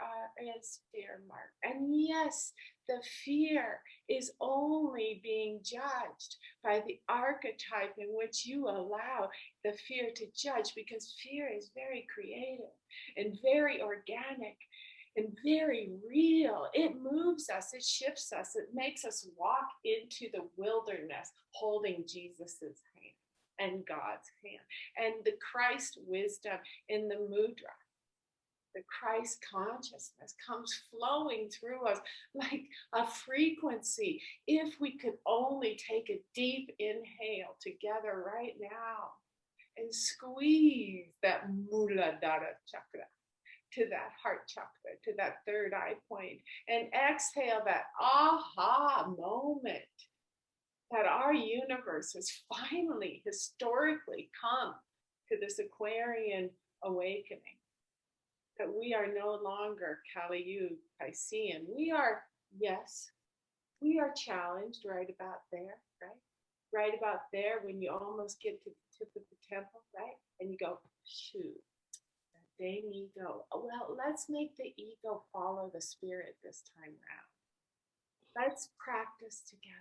is fear, Mark. And yes, the fear is only being judged by the archetype in which you allow the fear to judge, because fear is very creative and very organic and very real. It moves us, it shifts us, it makes us walk into the wilderness holding Jesus's hand and God's hand and the Christ wisdom in the mudra. The Christ consciousness comes flowing through us like a frequency. If we could only take a deep inhale together right now and squeeze that Muladhara chakra to that heart chakra, to that third eye point, and exhale that aha moment that our universe has finally historically come to this Aquarian awakening, that we are no longer Kali Yuga Piscean. We are, yes, we are challenged right about there, right? Right about there when you almost get to the tip of the temple, right? And you go, shoot. Dang ego. Well, let's make the ego follow the spirit this time around. Let's practice together.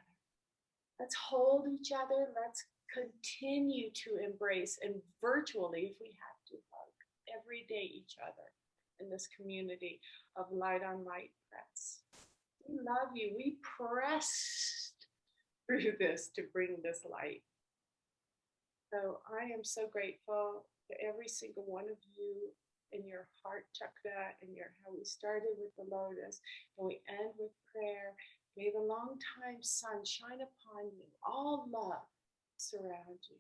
Let's hold each other. Let's continue to embrace, and virtually, if we have to, hug every day each other in this community of Light on Light Press. We love you. We pressed through this to bring this light. So I am so grateful to every single one of you in your heart chakra, and your how we started with the lotus and we end with prayer. May the long time sun shine upon you, all love surround you,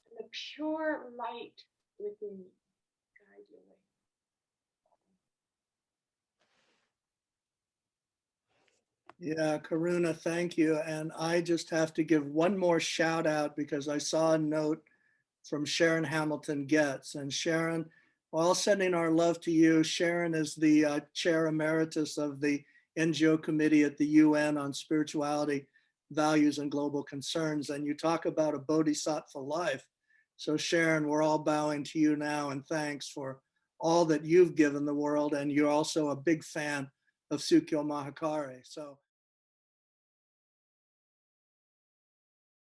and the pure light within you guide your way. Yeah, Karuna, thank you. And I just have to give one more shout out because I saw a note from Sharon Hamilton Getz. And Sharon, while sending our love to you, Sharon is the chair emeritus of the NGO committee at the UN on spirituality, values, and global concerns. And you talk about a bodhisattva life. So Sharon, we're all bowing to you now, and thanks for all that you've given the world. And you're also a big fan of Sukyo Mahikari. So